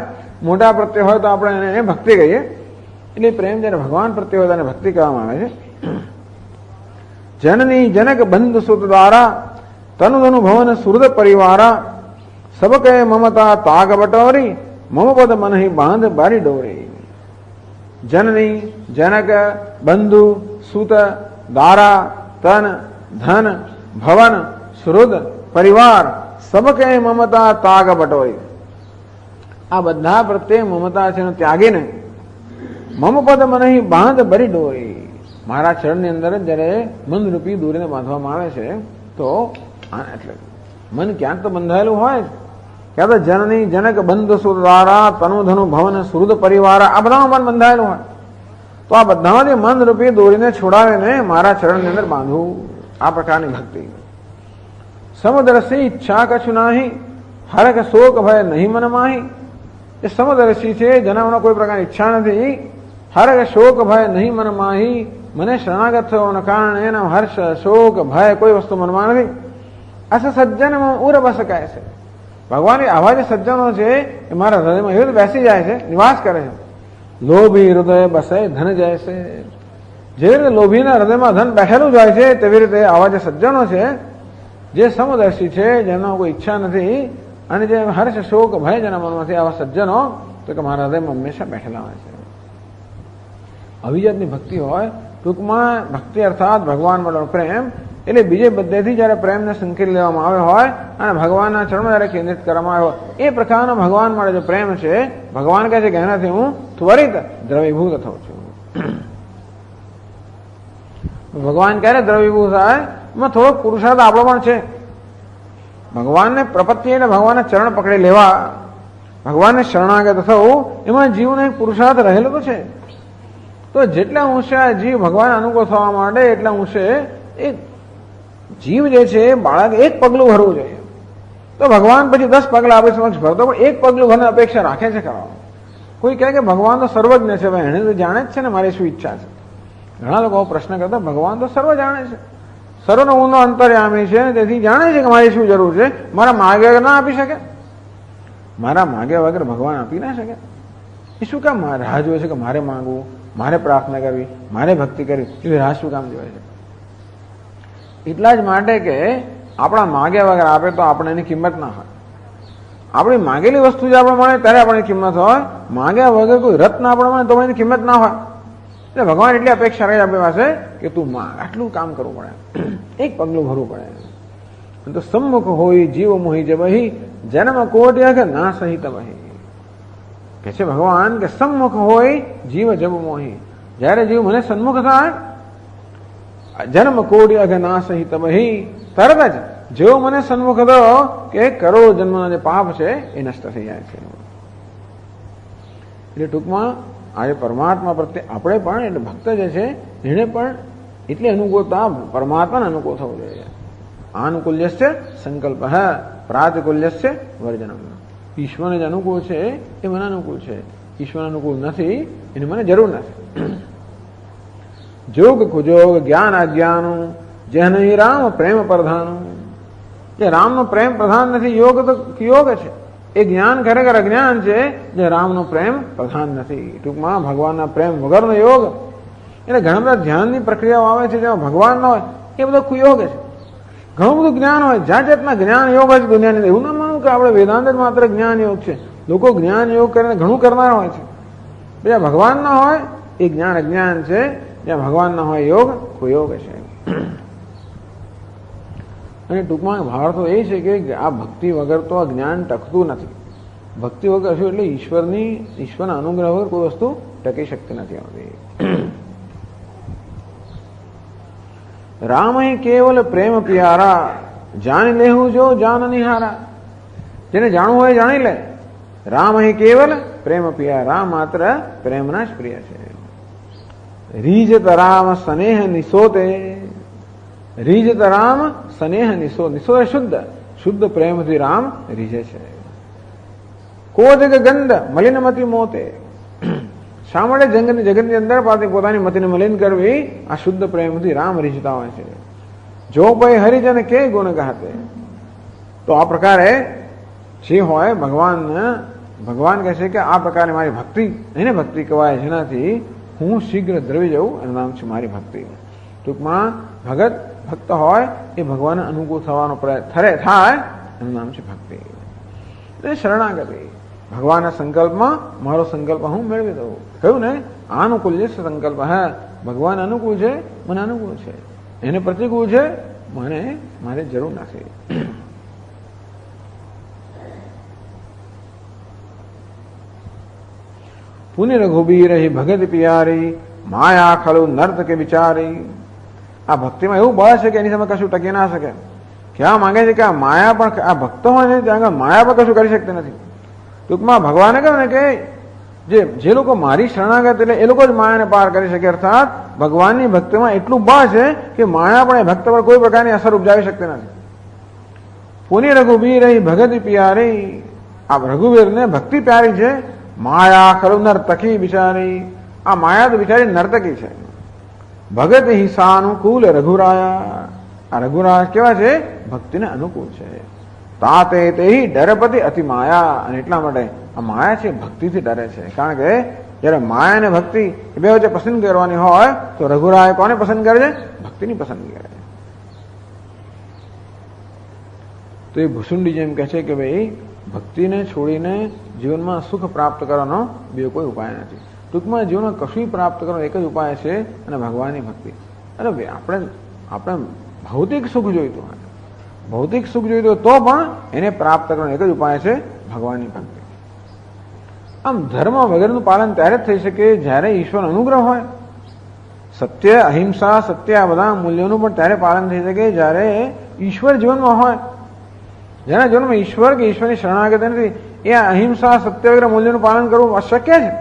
મોટા પ્રત્યે હોય તો આપણે એને ભક્તિ કહીએ. એટલે પ્રેમ જયારે ભગવાન પ્રત્યે હોય તેને ભક્તિ કહેવામાં આવે છે. જનની જનક બંધ સુત દ્વારા તનુ ધનુ ભવન સુહૃદ પરિવારા, સબ કહે મમતા તાગ બટોરી, મમ પદ મનહી બાંધ બારી ડોરી. જનની જનક બંધુ સુત દારા તન ધન ભવન સુહૃદ પરિવાર, સબ કહે મમતા તાગ બટોરી. આ બધા પ્રત્યે મમતા છે ત્યાગીને મમ પદ મનહી બાંધ બરી ડોરી, મારા ચરણની અંદર જ જયારે મન રૂપી દોરીને બાંધવામાં આવે છે તો એટલે મન ક્યાંક તો બંધાયેલું હોય, ક્યાં તો જનની જનક બંધ સુર દ્વારા તનુ ધનુ ભવન સુહૃદ પરિવાર આ બધામાં મન બંધાયેલું હોય, તો આ બધામાંથી મન રૂપી દોરીને છોડાવીને મારા ચરણની અંદર બાંધવું, આ પ્રકારની ભક્તિ. સમદર્શી ઈચ્છા કછું નાહી, હરક શોક ભય નહીં મન માહી. એ સમદર્શી છે, જેનામાં કોઈ પ્રકારની ઈચ્છા નથી, હરક શોક ભય નહીં મન માહી, મને શરણાગત થવાના કારણે એના હર્ષ શોક ભય કોઈ વસ્તુ મનમાં નથી. અસ સજ્જન ઉર બસ કહે છે. ભગવાન આવા જે સજ્જનો છે એ મારા હૃદયમાં એવી રીતે બેસી જાય છે, નિવાસ કરે છે. લોભી હૃદય બસે ધન જાય છે. જેવી રીતે લોભીના હૃદયમાં ધન બેઠેલું જાય છે, તેવી રીતે આવા જે સજ્જનો છે જે સમદર્શી છે, જેનો કોઈ ઈચ્છા નથી અને જે હર્ષ શોક ભય જેના મનમાંથી, આવા સજ્જનો તો કે મારા હૃદયમાં હંમેશા બેઠેલા હોય છે. આવી જાતની ભક્તિ હોય. ટૂંકમાં ભક્તિ અર્થાત ભગવાન માટેનો પ્રેમ. એટલે બીજે બધેથી જયારે પ્રેમને સંકેલી લેવામાં આવ્યો હોય અને ભગવાનના ચરણમાં જયારે કેન્દ્રિત કરવામાં આવ્યો, એ પ્રકારનો ભગવાન માટે જે પ્રેમ છે, ભગવાન કહે છે કે એનાથી હું ત્વરિત દ્રવીભૂત થઉં છું. ભગવાન ક્યારે દ્રવીભૂત થાય? એમાં થોડોક પુરુષાર્થ આપણો પણ છે. ભગવાનને પ્રપત્તિ એટલે ભગવાનના ચરણ પકડી લેવા, ભગવાનને શરણાગત થવું, એમાં જીવનો એક પુરુષાર્થ રહેલો તો છે. તો જેટલા અંશે આ જીવ ભગવાન અનુકૂળ થવા માટે એટલા અંશે એક જીવ જે છે બાળક એક પગલું ભરવું જોઈએ. તો ભગવાન પછી 10 પગલા આપણી સમક્ષ ભરતો, પણ એક પગલું ભરવાની અપેક્ષા રાખે છે ખરા. કોઈ કહે કે ભગવાન તો સર્વજ્ઞ છે, ભાઈ એને તો જાણે જ છે ને મારી શું ઈચ્છા છે. ઘણા લોકો પ્રશ્ન કરતા, ભગવાન તો સર્વ જાણે છે, સર્વનો ઊંડો અંતર્યામી છે, તેથી જાણે છે કે મારી શું જરૂર છે. મારા માગે વગર ના આપી શકે? મારા માગે વગર ભગવાન આપી ના શકે? એ શું કામ રાહ જોવે છે કે મારે માંગવું, મારે પ્રાર્થના કરવી, મારે ભક્તિ કરવી? એવી રાહ શું કામ જોવાય છે? એટલા જ માટે કે આપણા માગ્યા વગર આપે તો આપણે એની કિંમત ના હોય. આપણી માગેલી વસ્તુ જે આપણે મળે ત્યારે આપણને કિંમત હોય, માગ્યા વગર કોઈ રત્ન આપણે મળે તો એની કિંમત ના હોય. એટલે ભગવાન એટલી અપેક્ષા રહી આપણી પાસે કે તું માંગ, આટલું કામ કરવું પડે, એક પગલું ભરવું પડે. તો સમ્મુખ હોય જીવ મોહી જબહી જન્મ કોટી અઘ ના સહિત વહી કે છે ભગવાન કે સમ્મુખ હોય જીવ જબ મોહી, જ્યારે જીવ મને સન્મુખ થાય જન્મ કોટી અઘ ના સહિત વહી, તરત જ જેવો મને સન્મુખ થયો કે કરોડ જન્મના જે પાપ છે એ નષ્ટ થઈ જાય છે. એટલે ટૂંકમાં આજે પરમાત્મા પ્રત્યે આપણે પણ એટલે ભક્ત જે છે એને પણ એટલી અનુકૂળતા પરમાત્માને અનુકૂળ થવું જોઈએ. આનુકૂલ્યસ્ય સંકલ્પ પ્રાતિકૂલ્યસ્ય વર્જનમ. ઈશ્વરને જે અનુકૂળ છે એ મને અનુકૂળ છે, ઈશ્વર અનુકૂળ નથી એની મને જરૂર નથી. જોગ કુજોગ જ્ઞાન અજ્ઞાનું જે નહીં રામ પ્રેમ પ્રધાનું. જે રામનો પ્રેમ પ્રધાન નથી યોગ તો યોગ છે, એ જ્ઞાન ખરેખર અજ્ઞાન છે જે રામનો પ્રેમ પ્રધાન નથી. ટૂંકમાં ભગવાનના પ્રેમ વગરનો યોગ એટલે ઘણા બધા ધ્યાનની પ્રક્રિયાઓ આવે છે જેમાં ભગવાન ન હોય એ બધો કુયોગ છે. ઘણું બધું જ્ઞાન હોય, જાત જાતના જ્ઞાન યોગ છે દુનિયાની. એવું ના માનું કે આપણે વેદાંત જ માત્ર જ્ઞાન યોગ છે. લોકો જ્ઞાન યોગ કરીને ઘણું કરનાર હોય છે. બીજા ભગવાન ના હોય એ જ્ઞાન અજ્ઞાન છે, જ્યાં ભગવાન ના હોય યોગ કુયોગ છે. અને ટૂંકમાં ભાવ તો એ છે કે આ ભક્તિ વગર તો આ જ્ઞાન ટકતું નથી. ભક્તિ વગર શું એટલે ઈશ્વરના અનુગ્રહ વગર કોઈ વસ્તુ ટકી શકતી નથી આવતી. રામ કેવલ પ્રેમ પ્યારા જાણી લેવું જો જાન નિહારા. જેને જાણવું હોય જાણી લે. રામ કેવલ પ્રેમ પ્યારા, માત્ર પ્રેમના જ પ્રિય છે. રીજત રામ સ્નેહ નિશોતે. રીજત રામ સ્નેહ નિશો. નિશો એ શુદ્ધ પ્રેમથી રામ રીજે છે. કોદગ ગંધ મલિનમતી મોતે. શા માટે જગતની અંદર પોતાની મતિને મલિન કરવી? આ શુદ્ધ પ્રેમથી રામ રીઝતા હોય છે. જો ભાઈ હરિજન કે ગુણ ગાતે. તો આ પ્રકારે જે હોય ભગવાન કહે છે કે આ પ્રકારે મારી ભક્તિ એને ભક્તિ કહેવાય, જેનાથી હું શીઘ્ર દ્રવી જઉં એનું નામ છે મારી ભક્તિ. ટૂંકમાં ભક્ત હોય એ ભગવાનને અનુકૂળ થવાનો પ્રયત્ન થાય એનું નામ છે ભક્તિ. એટલે શરણાગતિ. ભગવાનના સંકલ્પમાં મારો સંકલ્પ હું મેળવી દઉં. કહ્યું ને આનુકૂલ્ય સંકલ્પ. ભગવાન અનુકૂળ છે, મને અનુકૂળ છે. એને પ્રતિકૂળ છે, મારે જરૂર નથી. પુનિ રઘુબીર ભગત પિયારી માયા ખળુ નર્ત કે વિચારી. આ ભક્તિમાં એવું બળ છે કે એની સામે કશું ટકી ના શકે. કહેવા માંગે છે કે આ માયા પણ આ ભક્તો હોય ને ત્યાં આગળ માયા પણ કશું કરી શકતી નથી. ટૂંકમાં ભગવાને કહ્યું ને કે જે લોકો મારી શરણાગત એટલે એ લોકો જ માયાને પાર કરી શકે. અર્થાત ભગવાનની ભક્તિમાં એટલું બળ છે કે માયા પણ એ ભક્ત પર કોઈ પ્રકારની અસર ઉપજાવી શકતી નથી. પુનિ રઘુબીર ભગત પિયારી. આ રઘુવીરને ભક્તિ પ્યારી છે. માયા ખરું નર્તકી બિચારી. આ માયા તો બિચારી નર્તકી છે. ભગત હિસાનુકૂલ રઘુરાયા. આ રઘુરાય કેવા છે? ભક્તિને અનુકૂળ છે. તાતે તે ડરપતિ અતિ માયા. અને એટલા માટે આ માયા છે ભક્તિથી ડરે છે. કારણ કે જયારે માયા અને ભક્તિ એ બે વચ્ચે પસંદ કરવાની હોય તો રઘુરાય કોને પસંદ કરે છે? ભક્તિની પસંદગી કરે છે. તો એ ભૂસુંડી જેમ કહે છે કે ભાઈ ભક્તિને છોડીને જીવનમાં સુખ પ્રાપ્ત કરવાનો બે કોઈ ઉપાય નથી. ટૂંકમાં જીવનમાં કશું પ્રાપ્ત કરવાનો એક જ ઉપાય છે અને ભગવાનની ભક્તિ. અરે આપણે ભૌતિક સુખ જોઈતું હોય, ભૌતિક સુખ જોઈતું તો પણ એને પ્રાપ્ત કરવાનો એક જ ઉપાય છે ભગવાનની ભક્તિ. આમ ધર્મ વગેરેનું પાલન ત્યારે જ થઈ શકે જ્યારે ઈશ્વર અનુગ્રહ હોય. સત્ય અહિંસા સત્ય આ બધા મૂલ્યોનું પણ ત્યારે પાલન થઈ શકે જ્યારે ઈશ્વર જીવનમાં હોય. જેના જીવનમાં ઈશ્વર કે ઈશ્વરની શરણાગતિ નથી એ અહિંસા સત્ય વગેરે મૂલ્યોનું પાલન કરવું અશક્ય છે.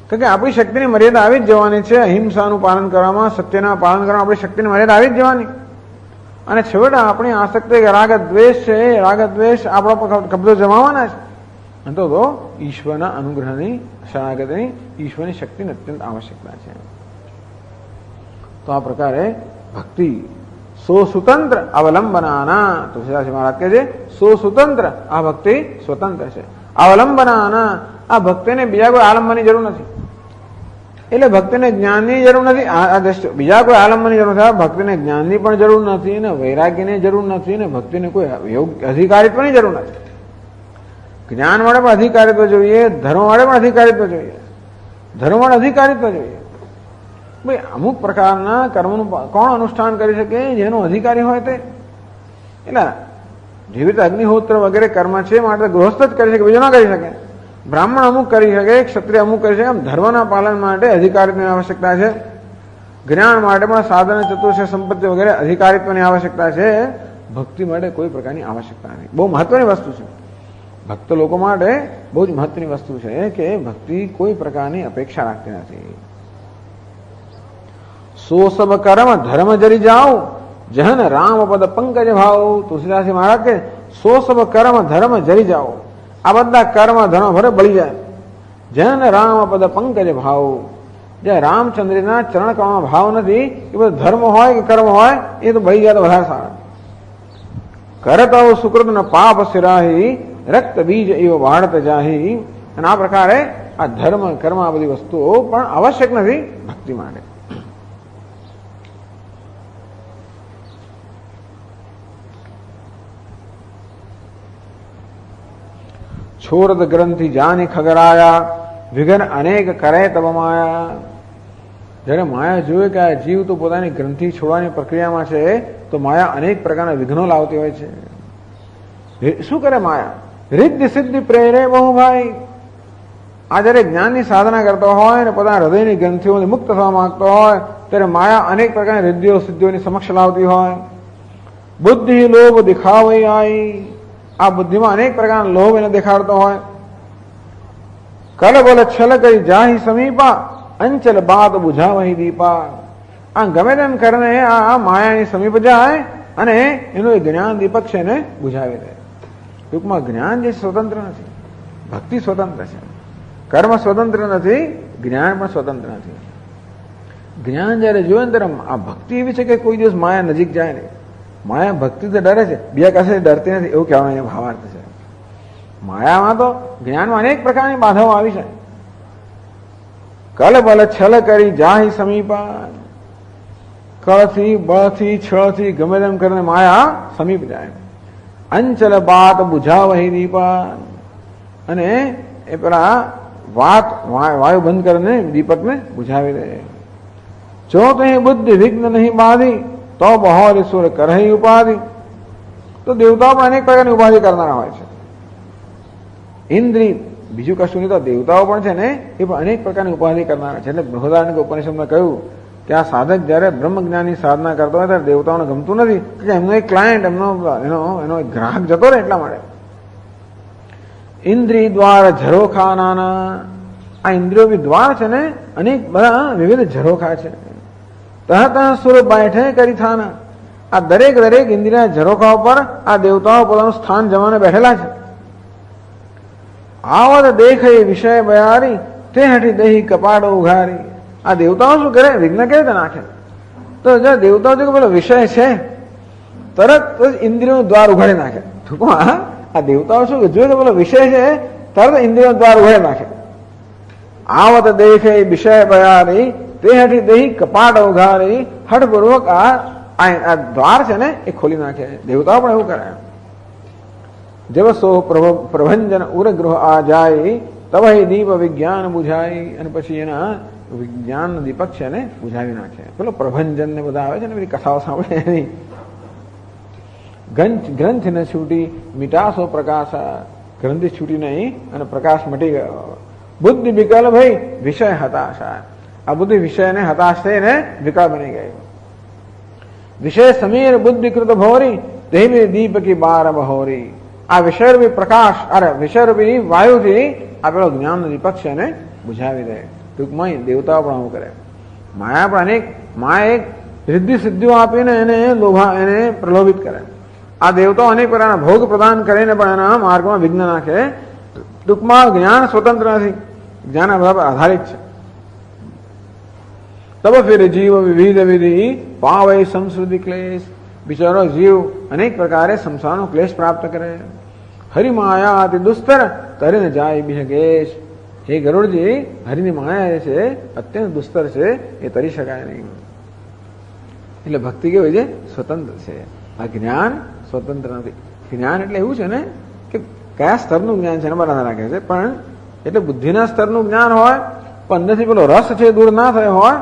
કારણ કે આપણી શક્તિની મર્યાદા આવી જ જવાની છે. અહિંસાનું પાલન કરવામાં, સત્યના પાલન કરવામાં આપણી શક્તિની મર્યાદા આવી જ જવાની. અને છેવટે આપણી આસક્તિ રાગ દ્વેષ છે, રાગ દ્વેષ આપણા પર કબજો જમાવાના છે. અને તો ઈશ્વરના અનુગ્રહની શરણાગતિની ઈશ્વરની શક્તિની અત્યંત આવશ્યકતા છે. તો આ પ્રકારે ભક્તિ સો સ્વતંત્ર અવલંબનાના. તુલસીદાસ મહારાજ કહે છે સો સ્વતંત્ર. આ ભક્તિ સ્વતંત્ર છે. અવલંબનાના. આ ભક્તિને બીજા કોઈ આલંબનની જરૂર નથી. એટલે ભક્તિને જ્ઞાનની જરૂર નથી. બીજા કોઈ આલંબનની જરૂર નથી. ભક્તિને જ્ઞાનની પણ જરૂર નથી, ને વૈરાગ્યની જરૂર નથી, ને ભક્તિને કોઈ અધિકારીત્વની જરૂર નથી. જ્ઞાન માટે પણ અધિકારીત્વ જોઈએ, ધર્મ માટે પણ અધિકારીત્વ જોઈએ. ધર્મ માટે અધિકારીત્વ જોઈએ. ભાઈ અમુક પ્રકારના કર્મનું કોણ અનુષ્ઠાન કરી શકે? જેનો અધિકારી હોય તે. એટલે જેવી રીતે અગ્નિહોત્ર વગેરે કર્મ છે માટે ગૃહસ્થ જ કરી શકે, બીજો ના કરી શકે. બ્રાહ્મણ અમુક કરી શકે, ક્ષત્રિય અમુક કરી શકે. આમ ધર્મના પાલન માટે અધિકારીત્વની આવશ્યકતા છે. જ્ઞાન માટે પણ સાધન ચતુર્થ સંપત્તિ વગેરે અધિકારીત્વની આવશ્યકતા છે. ભક્તિ માટે કોઈ પ્રકારની આવશ્યકતા નહીં. બહુ મહત્વની વસ્તુ છે. ભક્ત લોકો માટે બહુ જ મહત્વની વસ્તુ છે કે ભક્તિ કોઈ પ્રકારની અપેક્ષા રાખતી નથી. સો સબ કર્મ ધર્મ જરી જાઓ જહન રામ પદ પંકજ ભાવ. તુલસીદાસજી મહારાજ કે સો સબ કર્મ ધર્મ જરી જાઓ. આ બધા કર્મ ધર્મ ભરે બળી જાય. જન રામ પદ પંકજ ભાવ. જે રામચંદ્રના ચરણ કળમાં ભાવ નથી એ બધું ધર્મ હોય કે કર્મ હોય એ તો બળી જાય તો વધારે સારા. કરતો સુકૃત ન પાપ સિરાહી રક્ત બીજ એવો વાળત જાહી. અને આ પ્રકારે આ ધર્મ કર્મ આ બધી વસ્તુઓ પણ આવશ્યક નથી ભક્તિ માટે. છોરદ ગ્રંથિ જાની ખગરાયા વિઘન અનેક કરે તબ માયા. જ્યારે માયા જોયે કે આ જીવ તો પોતાની ગ્રંથિ છોડવાની પ્રક્રિયામાં છે તો માયા અનેક પ્રકારના વિઘ્નો લાવતી હોય છે. શું કરે માયા? રિદ્ધિ સિદ્ધિ પ્રેરે બહુ ભાઈ. આ જયારે જ્ઞાનની સાધના કરતો હોય ને પોતાના હૃદયની ગ્રંથિઓથી મુક્ત થવા માંગતો હોય ત્યારે માયા અનેક પ્રકારની રિદ્ધિઓ સિદ્ધિઓની સમક્ષ લાવતી હોય. બુદ્ધિ લોભ દિખાવઈ આઈ. આ બુદ્ધિમાં અનેક પ્રકારના લોભ એને દેખાડતો હોય. કલબલ છલ કરી જાહી સમીપા અંચલ બાત બુઝાવહી દીપા. આ ગમે તેમ કરીને આ માયાની સમીપ જાય અને એનું એ જ્ઞાન દીપક છે એને બુઝાવી દે. ટૂંકમાં જ્ઞાન જે સ્વતંત્ર નથી, ભક્તિ સ્વતંત્ર છે. કર્મ સ્વતંત્ર નથી, જ્ઞાન પણ સ્વતંત્ર નથી. જ્ઞાન જયારે જોયે ને ત્યારે આ ભક્તિ એવી છે કે કોઈ દિવસ માયા નજીક જાય નહીં. માયા ભક્તિ તો ડરે છે, બીજા કશે ડરતી નથી એવું કહેવાનો ભાવાર્થ છે. માયામાં તો જ્ઞાનમાં અનેક પ્રકારની બાધાઓ આવી છે. કલ બલ છલ કરી જાહી સમીપા. કળથી બળથી છળથી ગમે તેમ કરીને માયા સમીપ જાય. અંચલ બાત બુઝાવહી દીપા. અને એ પેલા વાયુ બંધ કરીને દીપકને બુઝાવી દે. જો તો બુદ્ધિ વિઘ્ન નહીં બાધી તો બહોર ઈશ્વર કરહી ઉપાધિ. તો દેવતાઓ પણ અનેક પ્રકારની ઉપાધિ કરનારા હોય છે. ઇન્દ્રિય બીજું કશું નહીં તો દેવતાઓ પણ છે ને એ પણ અનેક પ્રકારની ઉપાધિ કરનારા છે. એટલે બૃહદારણ્યક ઉપનિષદમાં કહ્યું કે આ સાધક જયારે બ્રહ્મ જ્ઞાનની સાધના કરતો હોય ત્યારે દેવતાઓને ગમતું નથી કે એમનો એક ક્લાયન્ટ એનો એક ગ્રાહક જતો રહે એટલા માટે. ઇન્દ્રિય દ્વાર ઝરોખા નાના. આ ઇન્દ્રિયો બી દ્વાર છે ને અનેક બધા વિવિધ ઝરોખા છે. તહ સુર બેઠે કરી થાના. આ દરેક ઇન્દ્રિય ઝરોખા ઉપર આ દેવતાઓ પોતાનું સ્થાન જમાને બેઠેલા છે. આવત દેખ વિષય બયારી તે હઠી દહી કપાડો ઉઘારી. આ દેવતાઓ શું કરે? વિઘ્ન કેવી રીતે નાખે? તો જો દેવતાઓ જો પેલો વિષય છે તરત ઇન્દ્રિયોનું દ્વાર ઉઘાડી નાખે. ટૂંકમાં આ દેવતાઓ શું જોઈએ તો પેલો વિષય છે તરત ઇન્દ્રિયોનું દ્વાર ઉઘાડી નાખે. આવત દેખે વિષય બયારી તે હઠી દહી કપાટ ઉઘારી. હઠપૂર્વક આ દ્વાર છે ને એ ખોલી નાખે. દેવતાઓ પણ એવું કરે. જવસો પ્રભંજન ઉરગૃહ આ જાય તબ દીપ વિજ્ઞાન બુઝાય. અને પછી એના વિજ્ઞાન દીપક છે ને બુઝાવી નાખે. પેલો પ્રભંજન ને બધા આવે છે ને બધી કથાઓ સાંભળે એની. ગ્રંથ ને છૂટી મીટાશો પ્રકાશ. ગ્રંથિ છૂટી નહીં અને પ્રકાશ મટી ગયો. બુદ્ધિ વિકલ ભાઈ વિષય હતાશા. આ બુદ્ધિ વિષયને હતાશ થઈને વિકળ બની ગઈ. વિષય સમીર બુદ્ધિકૃત ભોરી દેવી દીપકી બાર બહોરી. આ વિષયરૂપી પ્રકાશ અરે વિષયરૂપી વાયુથી આ પેલો જ્ઞાન દીપક છે એને બુઝાવી દે. ટૂંકમાં દેવતાઓ પણ આવું કરે. માયા પણ માયા એક રિદ્ધિ સિદ્ધિઓ આપીને એને પ્રલોભિત કરે. આ દેવતાઓ અનેક પ્રકારના ભોગ પ્રદાન કરીને પણ એના માર્ગમાં વિઘ્ન નાખે. ટૂંકમાં જ્ઞાન સ્વતંત્ર નથી, જ્ઞાન આધારિત છે. તબ ફિર જીવ વિવિધ વિધિ પાવય સંસ્કૃતિ ક્લેશ. બિચારો જીવ અનેક પ્રકારે સંસારનો ક્લેશ પ્રાપ્ત કરે. હરિમાયા અતિ દુસ્તર તરીને જાય બિહગેશ. હે ગરુડજી, હરિની માયા છે અત્યંત દુસ્તર છે, એ તરી શકાય નહીં. એટલે ભક્તિ કેવી છે? સ્વતંત્ર છે. આ જ્ઞાન સ્વતંત્ર નથી. જ્ઞાન એટલે એવું છે ને કે કયા સ્તરનું જ્ઞાન છે એના પર આધાર રાખે છે. પણ એટલે બુદ્ધિના સ્તરનું જ્ઞાન હોય પણ અંદરથી પેલો રસ છે દૂર ના થયો હોય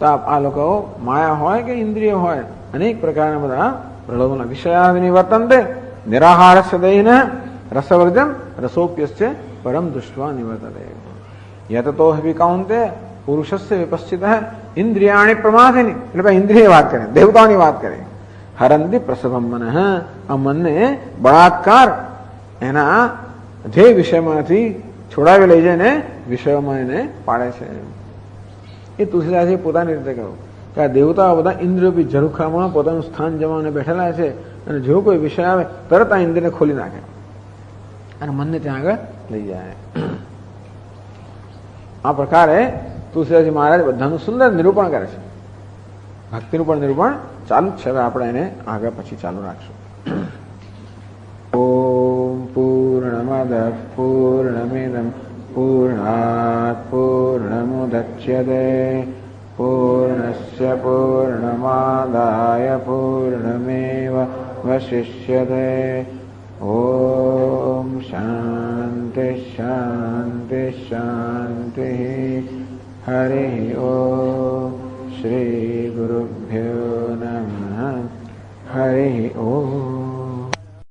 તો આ લોકો માયા હોય કે ઇન્દ્રિય હોય અનેક પ્રકારના બધા प्रलोभन विषयादि निवर्तन्ते निराहारस्य देहिनः रसवर्जम रसोप्यस्य परम दृष्ट्वा निवर्तते यततो हि कौन्तेय पुरुषस्य विपश्चितः इंद्रियाणि प्रमाथिनि એટલે ભાઈ ઇન્દ્રિય વાત કરે દેવતાઓની વાત કરે હરંતિ પ્રસભમ મનઃ આ મનને બળાત્કાર એના જે વિષયમાંથી છોડાવી લઈ જાય ને વિષયોમાં એને પાડે છે એ તુલસીદાસે પોતાની રીતે કહ્યું કે આ દેવતાઓ બધા ઇન્દ્રિયોપી ઝરૂખામાં પોતાનું સ્થાન જમાવીને બેઠેલા છે અને જો કોઈ વિષય આવે તરત આ ઇન્દ્રિયને ખોલી નાખે અને મનને ત્યાં આગળ લઈ જાય આ પ્રકારે તુલસીદાસજી મહારાજ બધાનું સુંદર નિરૂપણ કરે છે ભક્તિનું પણ નિરૂપણ ચાલુ જ છે હવે આપણે એને આગળ પછી ચાલુ રાખશું ઓમ પૂર્ણમદ પૂર્ણમિદમ પૂર્ણાત પૂર્ણમુદચ્યતે પૂર્ણસ્ય પૂર્ણમાદાય પૂર્ણમેવાવશિષ્યતે ઓમ શાંતિ શાંતિ શાંતિ હરિ ઓમ શ્રી ગુરુભ્યો નમઃ હરિ ઓમ